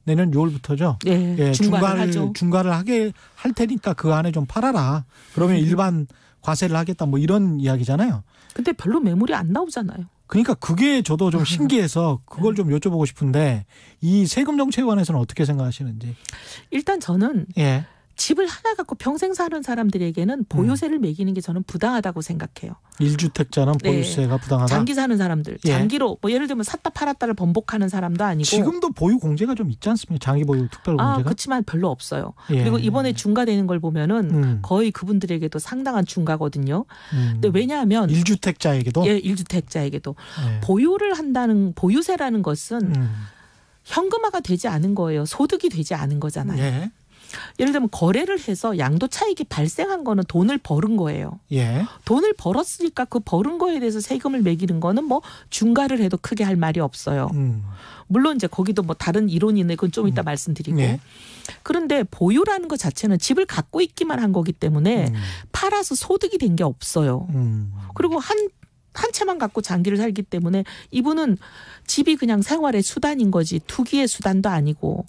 Speaker 2: 내년 6월부터죠.
Speaker 4: 네,
Speaker 2: 예,
Speaker 4: 중과를
Speaker 2: 하게 할 테니까 그 안에 좀 팔아라. 그러면 일반 과세를 하겠다 뭐 이런 이야기잖아요.
Speaker 4: 근데 별로 매물이 안 나오잖아요.
Speaker 2: 그러니까 그게 저도 좀 신기해서 그걸 좀 여쭤보고 싶은데 이 세금 정책에 관해서는 어떻게 생각하시는지.
Speaker 4: 일단 저는 집을 하나 갖고 평생 사는 사람들에게는 보유세를 매기는 게 저는 부당하다고 생각해요. 1주택자는
Speaker 2: 보유세가 부당하다.
Speaker 4: 장기 사는 사람들. 장기로 뭐 예를 들면 샀다 팔았다를 번복하는 사람도 아니고.
Speaker 2: 지금도 보유 공제가 좀 있지 않습니까? 장기 보유 특별 공제가.
Speaker 4: 그렇지만 별로 없어요. 그리고 이번에 중과되는 걸 보면은 거의 그분들에게도 상당한 중과거든요. 근데 왜냐하면
Speaker 2: 1주택자에게도?
Speaker 4: 예, 1주택자에게도. 보유를 한다는 보유세라는 것은 현금화가 되지 않은 거예요. 소득이 되지 않은 거잖아요. 예를 들면 거래를 해서 양도 차익이 발생한 거는 돈을 벌은 거예요. 돈을 벌었으니까 그 벌은 거에 대해서 세금을 매기는 거는 뭐 중과를 해도 크게 할 말이 없어요. 물론 이제 거기도 뭐 다른 이론이 있는데 그건 좀 이따 말씀드리고. 그런데 보유라는 것 자체는 집을 갖고 있기만 한 거기 때문에 팔아서 소득이 된 게 없어요. 그리고 한 채만 갖고 장기를 살기 때문에 이분은 집이 그냥 생활의 수단인 거지 투기의 수단도 아니고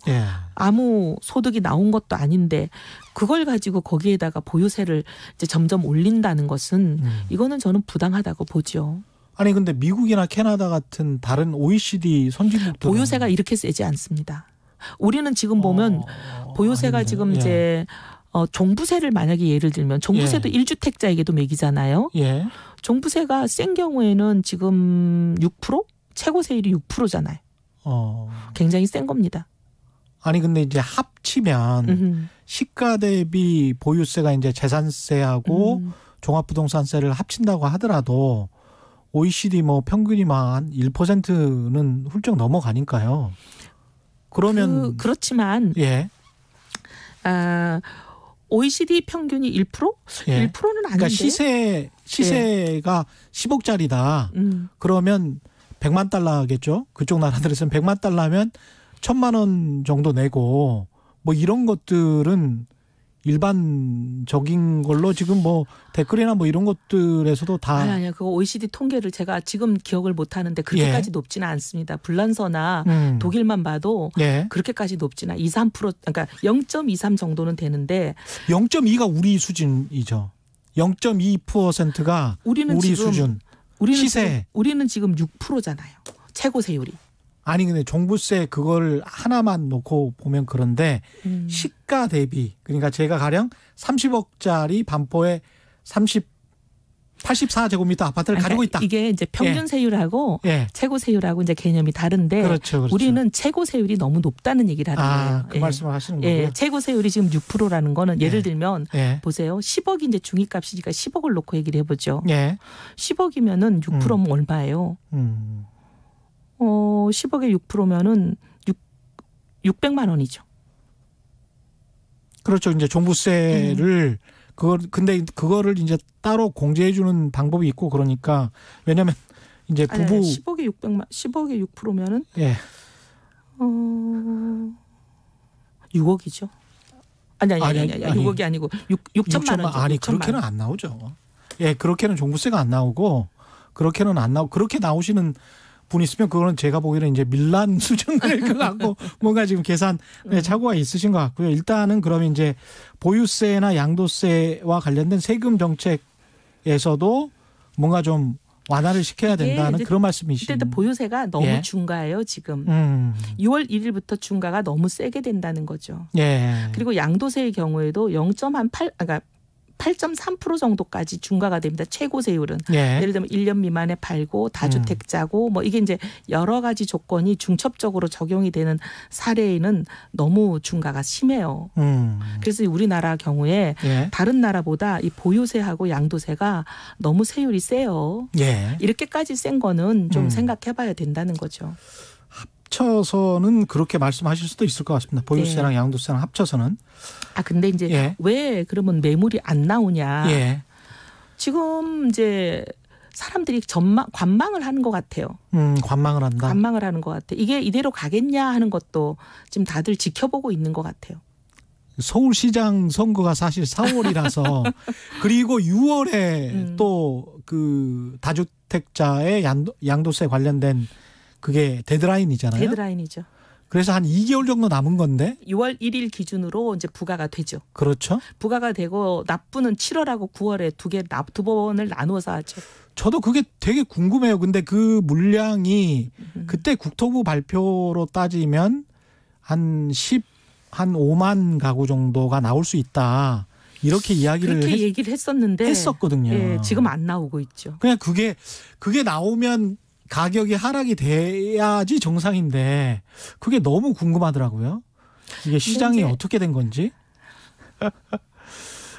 Speaker 4: 아무 소득이 나온 것도 아닌데 그걸 가지고 거기에다가 보유세를 이제 점점 올린다는 것은 이거는 저는 부당하다고 보죠.
Speaker 2: 아니 근데 미국이나 캐나다 같은 다른 OECD 선진국도
Speaker 4: 보유세가 이렇게 세지 않습니다. 우리는 지금 보면 보유세가 지금 이제 종부세를 만약에 예를 들면 종부세도 1주택자에게도 매기잖아요. 종부세가 센 경우에는 지금 6%? 최고 세율이 6%잖아요. 굉장히 센 겁니다.
Speaker 2: 아니 근데 이제 합치면 시가 대비 보유세가 이제 재산세하고 종합부동산세를 합친다고 하더라도 OECD 뭐 평균이 한 1%는 훌쩍 넘어가니까요. 그러면
Speaker 4: 그렇지만 OECD 평균이 1%? 1%는 아닌데.
Speaker 2: 그러니까 시세가 10억짜리다. 그러면 100만 달러겠죠. 그쪽 나라들에서는 100만 달러면 1,000만 원 정도 내고 뭐 이런 것들은 일반적인 걸로 지금 뭐 댓글이나 뭐 이런 것들에서도 다.
Speaker 4: 아니요. 그거 OECD 통계를 제가 지금 기억을 못 하는데 그렇게까지 높지는 않습니다. 불란서나 독일만 봐도 그렇게까지 높지는 2-3% 그러니까 0.23 정도는 되는데
Speaker 2: 0.2가 우리 수준이죠. 0.2%가 우리 수준.
Speaker 4: 우리는 지금 6%잖아요. 최고 세율이.
Speaker 2: 아니 근데 종부세 그걸 하나만 놓고 보면 그런데 시가 대비 그러니까 제가 가령 30억짜리 반포에 84제곱미터 아파트를 가지고 있다.
Speaker 4: 이게 이제 평균 세율하고 최고 세율하고 이제 개념이 다른데
Speaker 2: 그렇죠.
Speaker 4: 우리는 최고 세율이 너무 높다는 얘기를 하는 거예요.
Speaker 2: 그 말씀을 하시는 거고요.
Speaker 4: 최고 세율이 지금 6%라는 거는 예를 들면 보세요. 10억이 이제 중위값이니까 10억을 놓고 얘기를 해보죠. 10억이면은 6%면 얼마예요? 10억에 6%면은 600만 원이죠.
Speaker 2: 그렇죠. 이제 종부세를 근데 그거를 이제 따로 공제해 주는 방법이 있고 그러니까 왜냐면 이제 부부
Speaker 4: 10억에 6%면은 6억이죠. 아니 6억이 아니고 6천만 원.
Speaker 2: 아니 그렇게는 안 나오죠. 그렇게는 종부세가 안 나오고 그렇게는 안 나오고 그렇게 나오시는 분 있으면 그거는 제가 보기에는 이제 밀란 수준일 것 같고 뭔가 지금 계산에 착오가 있으신 것 같고요. 일단은 그러면 이제 보유세나 양도세와 관련된 세금 정책에서도 뭔가 좀 완화를 시켜야 된다는 그런 말씀이시죠.
Speaker 4: 그때 보유세가 너무 중과예요 지금. 6월 1일부터 중과가 너무 세게 된다는 거죠. 그리고 양도세의 경우에도 8.3% 정도까지 중과가 됩니다. 최고 세율은. 예를 들면 1년 미만에 팔고 다주택자고 뭐 이게 이제 여러 가지 조건이 중첩적으로 적용이 되는 사례에는 너무 중과가 심해요. 그래서 우리나라 경우에 다른 나라보다 이 보유세하고 양도세가 너무 세율이 세요. 이렇게까지 센 거는 좀 생각해 봐야 된다는 거죠.
Speaker 2: 합쳐서는 그렇게 말씀하실 수도 있을 것 같습니다. 보유세랑 양도세랑 합쳐서는.
Speaker 4: 근데 이제 왜 그러면 매물이 안 나오냐. 지금 이제 사람들이 관망을 하는 것 같아요.
Speaker 2: 관망을 한다.
Speaker 4: 관망을 하는 것 같아. 이게 이대로 가겠냐 하는 것도 지금 다들 지켜보고 있는 것 같아요.
Speaker 2: 서울시장 선거가 사실 4월이라서 그리고 6월에 또 그 다주택자의 양도세 관련된 그게 데드라인이잖아요.
Speaker 4: 데드라인이죠.
Speaker 2: 그래서 한 2개월 정도 남은 건데
Speaker 4: 6월 1일 기준으로 이제 부과가 되죠.
Speaker 2: 그렇죠.
Speaker 4: 부과가 되고 납부는 7월하고 9월에 두 번을 나누어서 하죠.
Speaker 2: 저도 그게 되게 궁금해요. 근데 그 물량이 그때 국토부 발표로 따지면 한 5만 가구 정도가 나올 수 있다. 이렇게 이야기를
Speaker 4: 그렇게 얘기를
Speaker 2: 했었거든요.
Speaker 4: 예, 지금 안 나오고 있죠.
Speaker 2: 그냥 그게 나오면 가격이 하락이 돼야지 정상인데 그게 너무 궁금하더라고요. 이게 시장이 어떻게 된 건지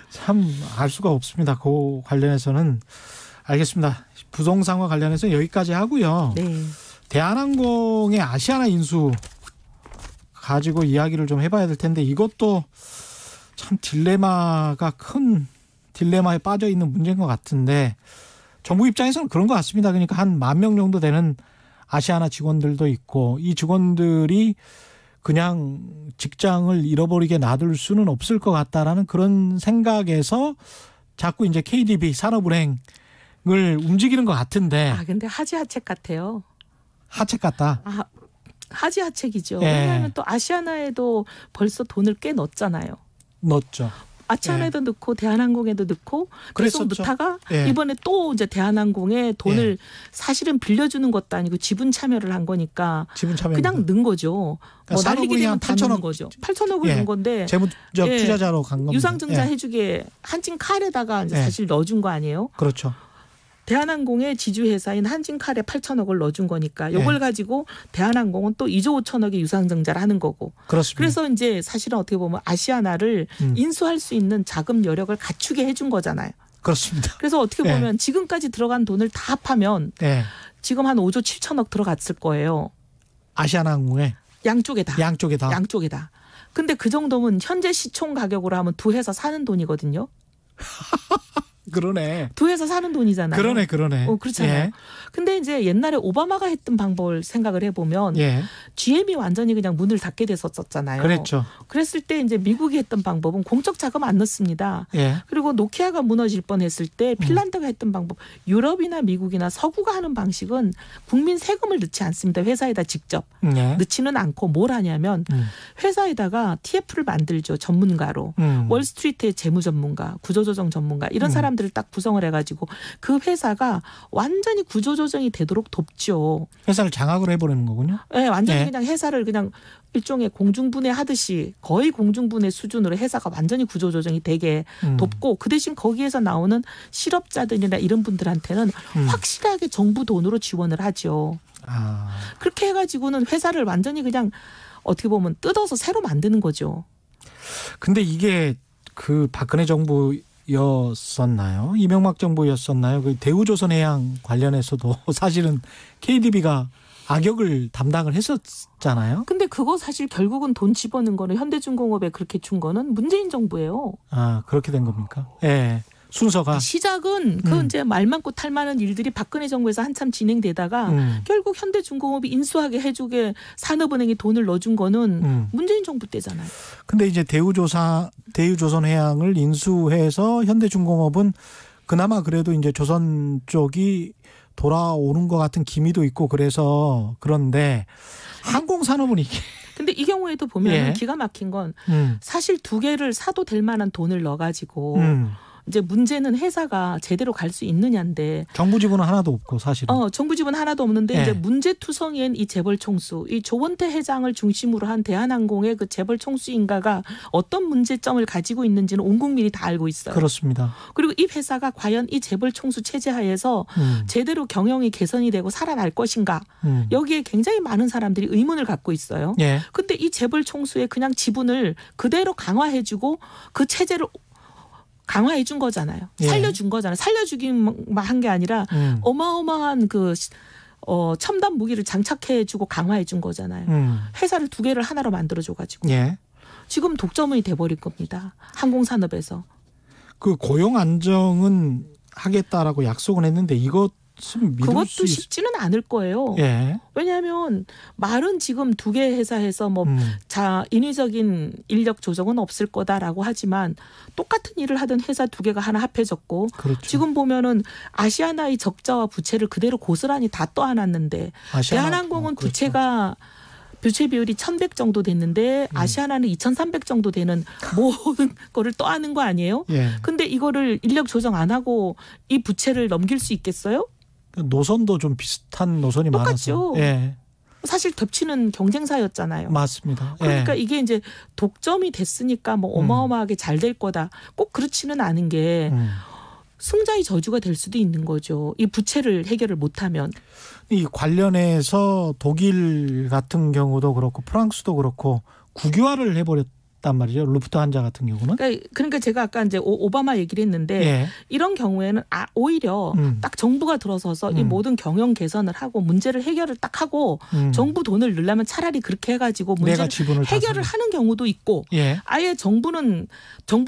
Speaker 2: 참 알 수가 없습니다. 그 관련해서는 알겠습니다. 부동산과 관련해서 여기까지 하고요. 대한항공의 아시아나 인수 가지고 이야기를 좀 해봐야 될 텐데 이것도 참 큰 딜레마에 빠져 있는 문제인 것 같은데 정부 입장에서는 그런 것 같습니다. 그러니까 한 10,000명 정도 되는 아시아나 직원들도 있고 이 직원들이 그냥 직장을 잃어버리게 놔둘 수는 없을 것 같다라는 그런 생각에서 자꾸 이제 KDB 산업은행을 움직이는 것 같은데.
Speaker 4: 근데 하지하책 같아요.
Speaker 2: 하책 같다.
Speaker 4: 하지하책이죠. 왜냐하면 또 아시아나에도 벌써 돈을 꽤 넣었잖아요.
Speaker 2: 넣었죠.
Speaker 4: 아시아나에도 넣고 대한항공에도 넣고 계속 넣다가 이번에 또 이제 대한항공에 돈을 사실은 빌려주는 것도 아니고 지분 참여를 한 거니까 그냥 넣은 거죠.
Speaker 2: 그러니까
Speaker 4: 날리게 되면 다 넣는 거죠. 8천억을 넣은 건데
Speaker 2: 재무적 투자자로 간 겁니다.
Speaker 4: 유상증자 해주게 한진칼에다가 이제 사실 넣어준 거 아니에요?
Speaker 2: 그렇죠.
Speaker 4: 대한항공의 지주회사인 한진칼에 8천억을 넣어준 거니까 이걸 가지고 대한항공은 또 2조 5천억의 유상증자를 하는 거고.
Speaker 2: 그렇습니다.
Speaker 4: 그래서 이제 사실은 어떻게 보면 아시아나를 인수할 수 있는 자금 여력을 갖추게 해준 거잖아요.
Speaker 2: 그렇습니다.
Speaker 4: 그래서 어떻게 보면 지금까지 들어간 돈을 다 합하면 지금 한 5조 7천억 들어갔을 거예요.
Speaker 2: 아시아나항공에.
Speaker 4: 양쪽에 다.
Speaker 2: 양쪽에 다.
Speaker 4: 근데 그 정도면 현재 시총 가격으로 하면 두 회사 사는 돈이거든요.
Speaker 2: 그러네.
Speaker 4: 두 회사 사는 돈이잖아요.
Speaker 2: 그러네.
Speaker 4: 그렇잖아요. 근데 이제 옛날에 오바마가 했던 방법을 생각을 해보면 GM이 완전히 그냥 문을 닫게 됐었잖아요.
Speaker 2: 그랬죠.
Speaker 4: 그랬을 때 이제 미국이 했던 방법은 공적 자금 안 넣습니다. 그리고 노키아가 무너질 뻔했을 때 핀란드가 했던 방법, 유럽이나 미국이나 서구가 하는 방식은 국민 세금을 넣지 않습니다. 회사에다 직접 넣지는 않고 뭘 하냐면 회사에다가 TF를 만들죠. 전문가로. 월스트리트의 재무 전문가, 구조조정 전문가 이런 사람들을 딱 구성을 해가지고 그 회사가 완전히 구조조정이 되도록 돕죠.
Speaker 2: 회사를 장악을 해버리는 거군요.
Speaker 4: 네, 완전히 그냥 회사를 그냥 일종의 공중분해 하듯이 거의 공중분해 수준으로 회사가 완전히 구조조정이 되게 돕고 그 대신 거기에서 나오는 실업자들이나 이런 분들한테는 확실하게 정부 돈으로 지원을 하죠. 그렇게 해가지고는 회사를 완전히 그냥 어떻게 보면 뜯어서 새로 만드는 거죠.
Speaker 2: 근데 이게 그 박근혜 정부였었나요? 이명박 정부였었나요? 그 대우조선해양 관련해서도 사실은 KDB가 악역을 담당을 했었잖아요.
Speaker 4: 근데 그거 사실 결국은 돈 집어넣은 거는 현대중공업에 그렇게 준 거는 문재인 정부예요.
Speaker 2: 그렇게 된 겁니까? 예. 순서가
Speaker 4: 시작은 그 이제 말 많고 탈 많은 일들이 박근혜 정부에서 한참 진행되다가 결국 현대중공업이 인수하게 해주게 산업은행이 돈을 넣어준 거는 문재인 정부 때잖아요.
Speaker 2: 근데 이제 대우조선해양을 인수해서 현대중공업은 그나마 그래도 이제 조선 쪽이 돌아오는 것 같은 기미도 있고 그래서 그런데 항공산업은 이게.
Speaker 4: 근데 이 경우에도 보면 기가 막힌 건 사실 두 개를 사도 될 만한 돈을 넣어가지고 이제 문제는 회사가 제대로 갈 수 있느냐인데
Speaker 2: 정부 지분은 하나도 없고 사실은.
Speaker 4: 정부 지분 하나도 없는데 이제 문제 투성이인 이 재벌 총수, 이 조원태 회장을 중심으로 한 대한항공의 그 재벌 총수 인가가 어떤 문제점을 가지고 있는지는 온 국민이 다 알고 있어요. 그렇습니다. 그리고 이 회사가 과연 이 재벌 총수 체제 하에서 제대로 경영이 개선이 되고 살아날 것인가? 여기에 굉장히 많은 사람들이 의문을 갖고 있어요. 근데 이 재벌 총수의 그냥 지분을 그대로 강화해주고 그 체제를 강화해 준 거잖아요. 살려준 거잖아요. 살려주기만 한 게 아니라 어마어마한 그 첨단 무기를 장착해주고 강화해준 거잖아요. 회사를 2개를 하나로 만들어줘가지고
Speaker 2: 예.
Speaker 4: 지금 독점이 돼버린 겁니다. 항공산업에서.
Speaker 2: 그 고용 안정은 하겠다라고 약속은 했는데
Speaker 4: 그것도 쉽지는 않을 거예요.
Speaker 2: 예.
Speaker 4: 왜냐하면 말은 지금 2개 회사에서 인위적인 인력 조정은 없을 거다라고 하지만 똑같은 일을 하던 회사 2개가 하나 합해졌고
Speaker 2: 그렇죠.
Speaker 4: 지금 보면은 아시아나의 적자와 부채를 그대로 고스란히 다 떠안았는데 대한항공은 부채 비율이 1,100 정도 됐는데 아시아나는 2,300 정도 되는 모든 거를 떠안은 거 아니에요?
Speaker 2: 예.
Speaker 4: 근데 이거를 인력 조정 안 하고 이 부채를 넘길 수 있겠어요?
Speaker 2: 노선도 좀 비슷한 노선이
Speaker 4: 똑같죠.
Speaker 2: 많아서. 예.
Speaker 4: 사실 겹치는 경쟁사였잖아요.
Speaker 2: 맞습니다.
Speaker 4: 그러니까
Speaker 2: 예.
Speaker 4: 이게 이제 독점이 됐으니까 어마어마하게 잘 될 거다. 꼭 그렇지는 않은 게 승자의 저주가 될 수도 있는 거죠. 이 부채를 해결을 못하면.
Speaker 2: 이 관련해서 독일 같은 경우도 그렇고 프랑스도 그렇고 국유화를 해버렸단 말이죠. 루프트한자 같은 경우는.
Speaker 4: 그러니까 제가 아까 이제 오바마 얘기를 했는데
Speaker 2: 예.
Speaker 4: 이런 경우에는 오히려 딱 정부가 들어서서 이 모든 경영 개선을 하고 문제를 해결을 딱 하고 정부 돈을 넣으려면 차라리 그렇게 해가지고 문제를 해결을 하는 경우도 있고
Speaker 2: 예.
Speaker 4: 아예 정부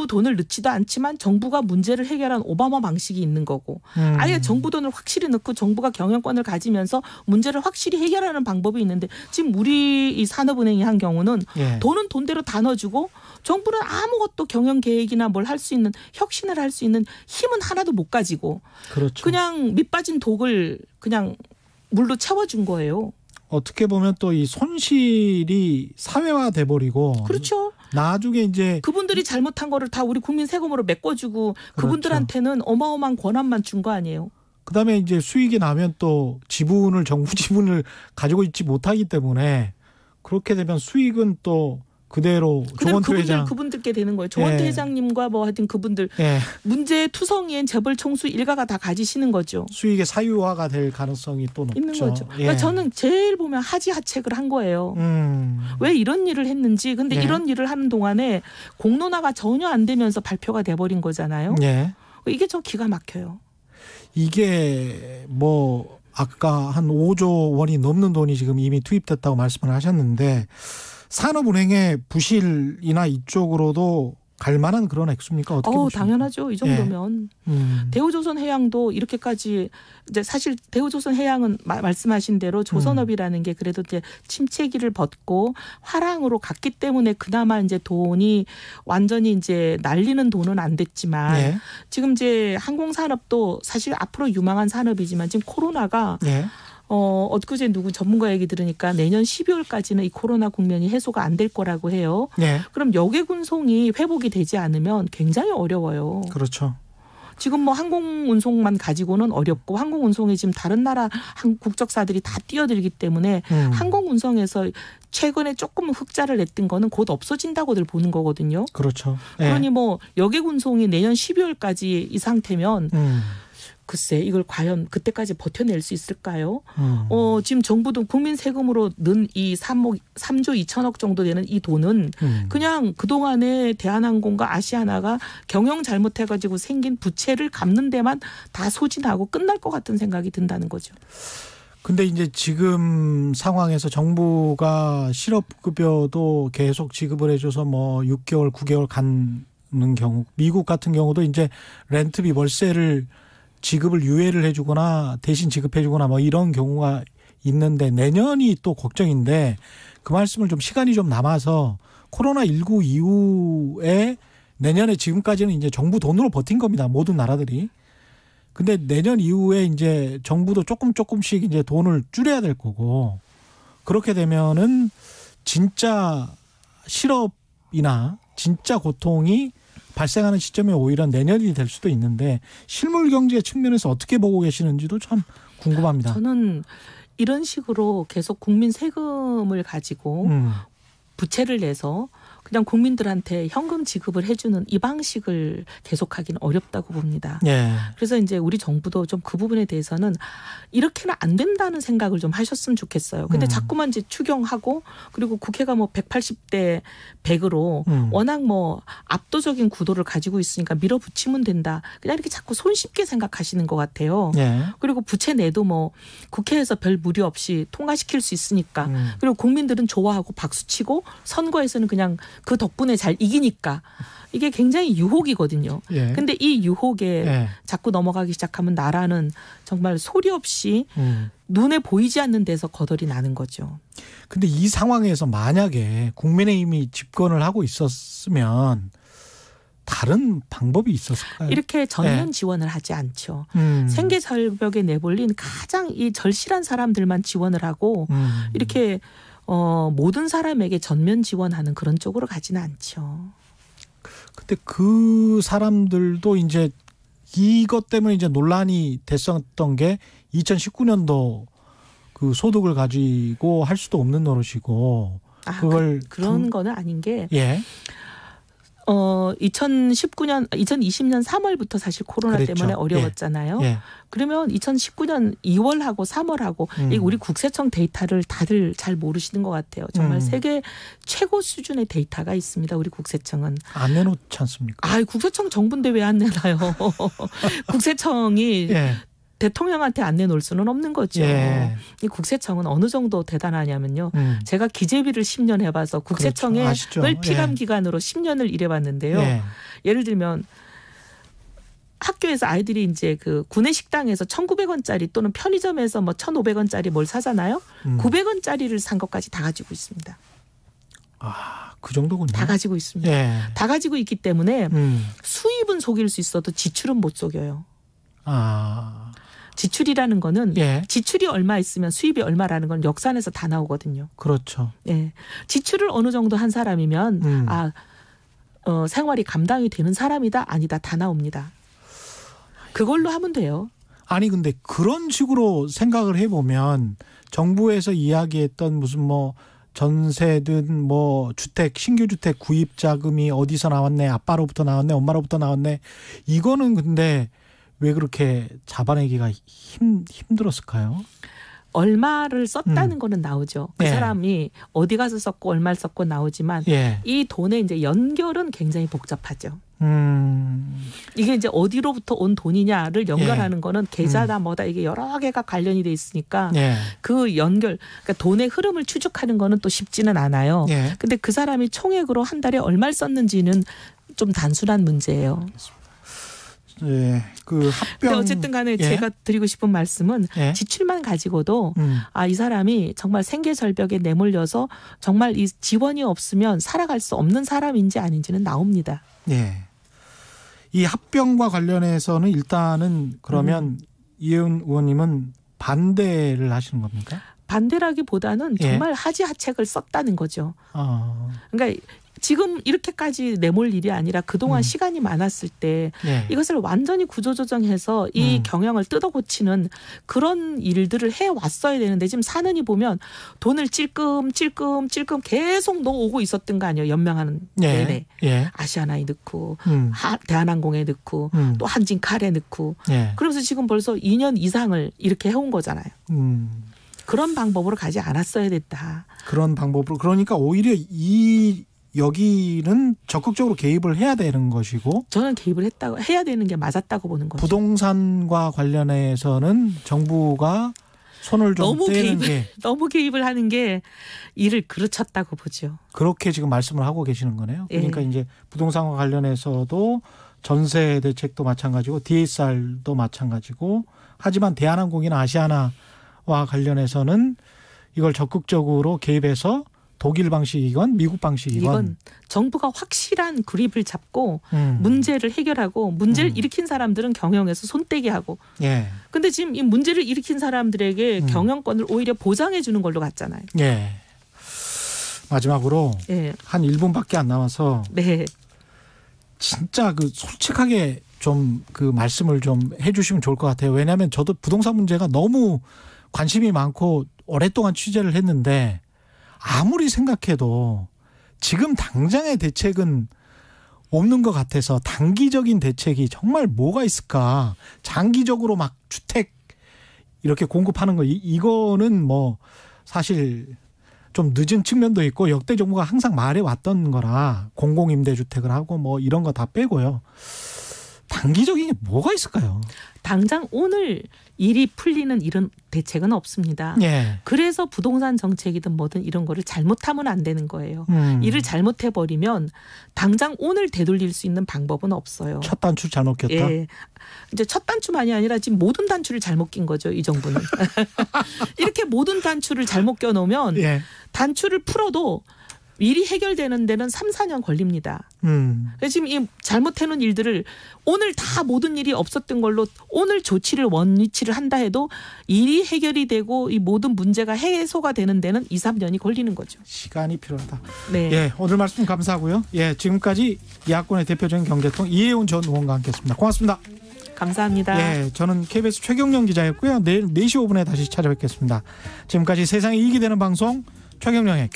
Speaker 4: 돈을 넣지도 않지만 정부가 문제를 해결한 오바마 방식이 있는 거고 아예 정부 돈을 확실히 넣고 정부가 경영권을 가지면서 문제를 확실히 해결하는 방법이 있는데 지금 우리 이 산업은행이 한 경우는
Speaker 2: 예.
Speaker 4: 돈은 돈대로 다 넣어주고 정부는 아무것도 경영 계획이나 뭘 할 수 있는 혁신을 할 수 있는 힘은 하나도 못 가지고
Speaker 2: 그렇죠.
Speaker 4: 그냥 밑 빠진 독을 그냥 물로 채워준 거예요.
Speaker 2: 어떻게 보면 또 이 손실이 사회화돼 버리고
Speaker 4: 그렇죠.
Speaker 2: 나중에 이제
Speaker 4: 그분들이 잘못한 거를 다 우리 국민 세금으로 메꿔주고 그분들한테는 어마어마한 권한만 준 거 아니에요.
Speaker 2: 그다음에 이제 수익이 나면 또 정부 지분을 가지고 있지 못하기 때문에 그렇게 되면 수익은 또 그대로 조원태 회장
Speaker 4: 그분들께 되는 거예요. 조원태 회장님과 하여튼 그분들 문제 투성이엔 재벌 총수 일가가 다 가지시는 거죠.
Speaker 2: 수익의 사유화가 될 가능성이 또 높죠.
Speaker 4: 있는 거죠. 그러니까 저는 제일 보면 하지하책을 한 거예요. 왜 이런 일을 했는지. 근데 이런 일을 하는 동안에 공론화가 전혀 안 되면서 발표가 돼버린 거잖아요. 이게 좀 기가 막혀요.
Speaker 2: 이게 아까 한 5조 원이 넘는 돈이 지금 이미 투입됐다고 말씀을 하셨는데 산업은행의 부실이나 이쪽으로도 갈 만한 그런 액수입니까? 어떻게 보십니까?
Speaker 4: 당연하죠. 이 정도면. 대우조선해양도 이렇게까지 이제 사실 대우조선해양은 말씀하신 대로 조선업이라는 게 그래도 이제 침체기를 벗고 화랑으로 갔기 때문에 그나마 이제 돈이 완전히 이제 날리는 돈은 안 됐지만 지금 이제 항공산업도 사실 앞으로 유망한 산업이지만 지금 코로나가 엊그제 누구 전문가 얘기 들으니까 내년 12월까지는 이 코로나 국면이 해소가 안 될 거라고 해요. 그럼 여객운송이 회복이 되지 않으면 굉장히 어려워요.
Speaker 2: 그렇죠.
Speaker 4: 지금 항공운송만 가지고는 어렵고 항공운송이 지금 다른 나라 국적사들이 다 뛰어들기 때문에 항공운송에서 최근에 조금 흑자를 냈던 거는 곧 없어진다고들 보는 거거든요.
Speaker 2: 그렇죠.
Speaker 4: 그러니 여객운송이 내년 12월까지 이 상태면 글쎄 이걸 과연 그때까지 버텨낼 수 있을까요? 지금 정부도 국민 세금으로 는 이 3조 2천억 정도 되는 이 돈은 그냥 그동안에 대한항공과 아시아나가 경영 잘못해가지고 생긴 부채를 갚는 데만 다 소진하고 끝날 것 같은 생각이 든다는 거죠.
Speaker 2: 근데 이제 지금 상황에서 정부가 실업급여도 계속 지급을 해줘서 6개월, 9개월 가는 경우, 미국 같은 경우도 이제 렌트비 월세를 지급을 유예를 해주거나 대신 지급해주거나 이런 경우가 있는데 내년이 또 걱정인데 그 말씀을 시간이 좀 남아서 코로나19 이후에 내년에 지금까지는 이제 정부 돈으로 버틴 겁니다. 모든 나라들이. 근데 내년 이후에 이제 정부도 조금씩 이제 돈을 줄여야 될 거고 그렇게 되면은 진짜 실업이나 진짜 고통이 발생하는 시점이 오히려 내년이 될 수도 있는데 실물 경제 측면에서 어떻게 보고 계시는지도 참 궁금합니다.
Speaker 4: 저는 이런 식으로 계속 국민 세금을 가지고 부채를 내서 그냥 국민들한테 현금 지급을 해주는 이 방식을 계속하기는 어렵다고 봅니다.
Speaker 2: 예.
Speaker 4: 그래서 이제 우리 정부도 좀 그 부분에 대해서는 이렇게는 안 된다는 생각을 좀 하셨으면 좋겠어요. 근데 자꾸만 이제 추경하고 그리고 국회가 뭐 180대 100으로 워낙 뭐 압도적인 구도를 가지고 있으니까 밀어붙이면 된다. 그냥 이렇게 자꾸 손쉽게 생각하시는 것 같아요.
Speaker 2: 예.
Speaker 4: 그리고 부채 내도 뭐 국회에서 별 무리 없이 통과시킬 수 있으니까 그리고 국민들은 좋아하고 박수치고 선거에서는 그냥 그 덕분에 잘 이기니까 이게 굉장히 유혹이거든요.
Speaker 2: 예.
Speaker 4: 근데 이 유혹에
Speaker 2: 예.
Speaker 4: 자꾸 넘어가기 시작하면 나라는 정말 소리 없이 눈에 보이지 않는 데서 거덜이 나는 거죠.
Speaker 2: 근데 이 상황에서 만약에 국민의힘이 집권을 하고 있었으면 다른 방법이 있었을까요?
Speaker 4: 이렇게 전면
Speaker 2: 예.
Speaker 4: 지원을 하지 않죠. 생계절벽에 내몰린 가장 이 절실한 사람들만 지원을 하고 이렇게 모든 사람에게 전면 지원하는 그런 쪽으로 가지는 않죠.
Speaker 2: 근데 그 사람들도 이제 이것 때문에 이제 논란이 됐었던 게 2019년도 그 소득을 가지고 할 수도 없는 노릇이고 그걸
Speaker 4: 그런 거는 아닌 게
Speaker 2: 예.
Speaker 4: 2020년 3월부터 사실 코로나
Speaker 2: 그랬죠.
Speaker 4: 때문에 어려웠잖아요.
Speaker 2: 예.
Speaker 4: 그러면 2019년 2월하고 3월하고 우리 국세청 데이터를 다들 잘 모르시는 것 같아요. 정말 세계 최고 수준의 데이터가 있습니다. 우리 국세청은.
Speaker 2: 안 내놓지 않습니까?
Speaker 4: 아, 국세청 정부인데 왜 안 내놔요? 국세청이
Speaker 2: 예.
Speaker 4: 대통령한테 안 내놓을 수는 없는 거죠.
Speaker 2: 예.
Speaker 4: 이 국세청은 어느 정도 대단하냐면요. 제가 기재비를 10년 해봐서 국세청의
Speaker 2: 그렇죠.
Speaker 4: 늘 피감
Speaker 2: 예.
Speaker 4: 기관으로 10년을 일해봤는데요.
Speaker 2: 예.
Speaker 4: 예를 들면 학교에서 아이들이 이제 그 구내식당에서 1,900원짜리 또는 편의점에서 뭐 1,500원짜리 뭘 사잖아요. 900원짜리를 산 것까지 다 가지고 있습니다.
Speaker 2: 아, 그 정도군요.
Speaker 4: 다 가지고 있습니다.
Speaker 2: 예.
Speaker 4: 다 가지고 있기 때문에 수입은 속일 수 있어도 지출은 못 속여요.
Speaker 2: 아.
Speaker 4: 지출이라는 거는
Speaker 2: 예.
Speaker 4: 지출이 얼마 있으면 수입이 얼마라는 건 역산해서 다 나오거든요.
Speaker 2: 그렇죠.
Speaker 4: 예. 지출을 어느 정도 한 사람이면 생활이 감당이 되는 사람이다 아니다 다 나옵니다. 그걸로 하면 돼요.
Speaker 2: 아니 근데 그런 식으로 생각을 해보면 정부에서 이야기했던 무슨 뭐 전세든 뭐 주택 신규 주택 구입 자금이 어디서 나왔네 아빠로부터 나왔네 엄마로부터 나왔네 이거는 근데 왜 그렇게 잡아내기가 힘들었을까요?
Speaker 4: 얼마를 썼다는 거는 나오죠. 그
Speaker 2: 예.
Speaker 4: 사람이 어디 가서 썼고 얼마를 썼고 나오지만
Speaker 2: 예.
Speaker 4: 이 돈의 이제 연결은 굉장히 복잡하죠. 이게 이제 어디로부터 온 돈이냐를 연결하는 거는 계좌다 뭐다 이게 여러 개가 관련이 돼 있으니까
Speaker 2: 예.
Speaker 4: 그 연결 그러니까 돈의 흐름을 추적하는 거는 또 쉽지는 않아요.
Speaker 2: 예.
Speaker 4: 근데 그 사람이 총액으로 한 달에 얼마를 썼는지는 좀 단순한 문제예요.
Speaker 2: 예. 그 합병.
Speaker 4: 근데 어쨌든 간에
Speaker 2: 예.
Speaker 4: 제가 드리고 싶은 말씀은
Speaker 2: 예.
Speaker 4: 지출만 가지고도 이 사람이 정말 생계절벽에 내몰려서 정말 이 지원이 없으면 살아갈 수 없는 사람인지 아닌지는 나옵니다.
Speaker 2: 예. 이 합병과 관련해서는 일단은 그러면 이혜은 의원님은 반대를 하시는 겁니까?
Speaker 4: 반대라기보다는
Speaker 2: 예.
Speaker 4: 정말 하지하책을 썼다는 거죠. 그러니까 지금 이렇게까지 내몰 일이 아니라 그동안 시간이 많았을 때
Speaker 2: 예.
Speaker 4: 이것을 완전히 구조조정해서 이 경영을 뜯어고치는 그런 일들을 해왔어야 되는데 지금 사는이 보면 돈을 찔끔 계속 넣어오고 있었던 거 아니에요. 연명하는 내내.
Speaker 2: 예.
Speaker 4: 아시아나에 넣고 대한항공에 넣고 또 한진칼에 넣고
Speaker 2: 예.
Speaker 4: 그러면서 지금 벌써 2년 이상을 이렇게 해온 거잖아요. 그런 방법으로 가지 않았어야 됐다.
Speaker 2: 그런 방법으로 그러니까 오히려 여기는 적극적으로 개입을 해야 되는 것이고
Speaker 4: 저는 개입을 해야 되는 게 맞았다고 보는 거죠.
Speaker 2: 부동산과 관련해서는 정부가 손을 좀 떼는 게
Speaker 4: 너무 개입을 하는 게 일을 그르쳤다고 보죠.
Speaker 2: 그렇게 지금 말씀을 하고 계시는 거네요. 그러니까
Speaker 4: 예.
Speaker 2: 이제 부동산과 관련해서도 전세 대책도 마찬가지고 DSR도 마찬가지고 하지만 대한항공이나 아시아나와 관련해서는 이걸 적극적으로 개입해서 독일 방식이건 미국 방식이건
Speaker 4: 이건 정부가 확실한 그립을 잡고 문제를 해결하고 문제를 일으킨 사람들은 경영에서 손떼기 하고
Speaker 2: 예.
Speaker 4: 근데 지금 이 문제를 일으킨 사람들에게 경영권을 오히려 보장해 주는 걸로 갔잖아요.
Speaker 2: 예. 마지막으로
Speaker 4: 예.
Speaker 2: 한 1분밖에 안 남아서
Speaker 4: 네.
Speaker 2: 진짜 그 솔직하게 좀 그 말씀을 좀 해 주시면 좋을 것 같아요. 왜냐하면 저도 부동산 문제가 너무 관심이 많고 오랫동안 취재를 했는데 아무리 생각해도 지금 당장의 대책은 없는 것 같아서 단기적인 대책이 정말 뭐가 있을까? 장기적으로 막 주택 이렇게 공급하는 거 이거는 뭐 사실 좀 늦은 측면도 있고 역대 정부가 항상 말해왔던 거라 공공임대주택을 하고 뭐 이런 거 다 빼고요. 단기적인 게 뭐가 있을까요?
Speaker 4: 당장 오늘 일이 풀리는 이런 대책은 없습니다.
Speaker 2: 예.
Speaker 4: 그래서 부동산 정책이든 뭐든 이런 거를 잘못하면 안 되는 거예요. 일을 잘못해버리면 당장 오늘 되돌릴 수 있는 방법은 없어요.
Speaker 2: 첫 단추 잘못 꼈다?
Speaker 4: 예. 이제 첫 단추만이 아니라 지금 모든 단추를 잘못 낀 거죠. 이 정부는. 이렇게 모든 단추를 잘못 껴놓으면
Speaker 2: 예.
Speaker 4: 단추를 풀어도 일이 해결되는 데는 3, 4년 걸립니다. 그래서 지금 이 잘못해놓은 일들을 오늘 다 모든 일이 없었던 걸로 오늘 조치를 원위치를 한다 해도 일이 해결이 되고 이 모든 문제가 해소가 되는 데는 2, 3년이 걸리는 거죠.
Speaker 2: 시간이 필요하다.
Speaker 4: 네.
Speaker 2: 예, 오늘 말씀 감사하고요. 예, 지금까지 야권의 대표적인 경제통 이혜훈 전 의원과 함께했습니다. 고맙습니다.
Speaker 4: 감사합니다.
Speaker 2: 예, 저는 KBS 최경영 기자였고요. 내일 4시 5분에 다시 찾아뵙겠습니다. 지금까지 세상에 이익이 되는 방송 최경영의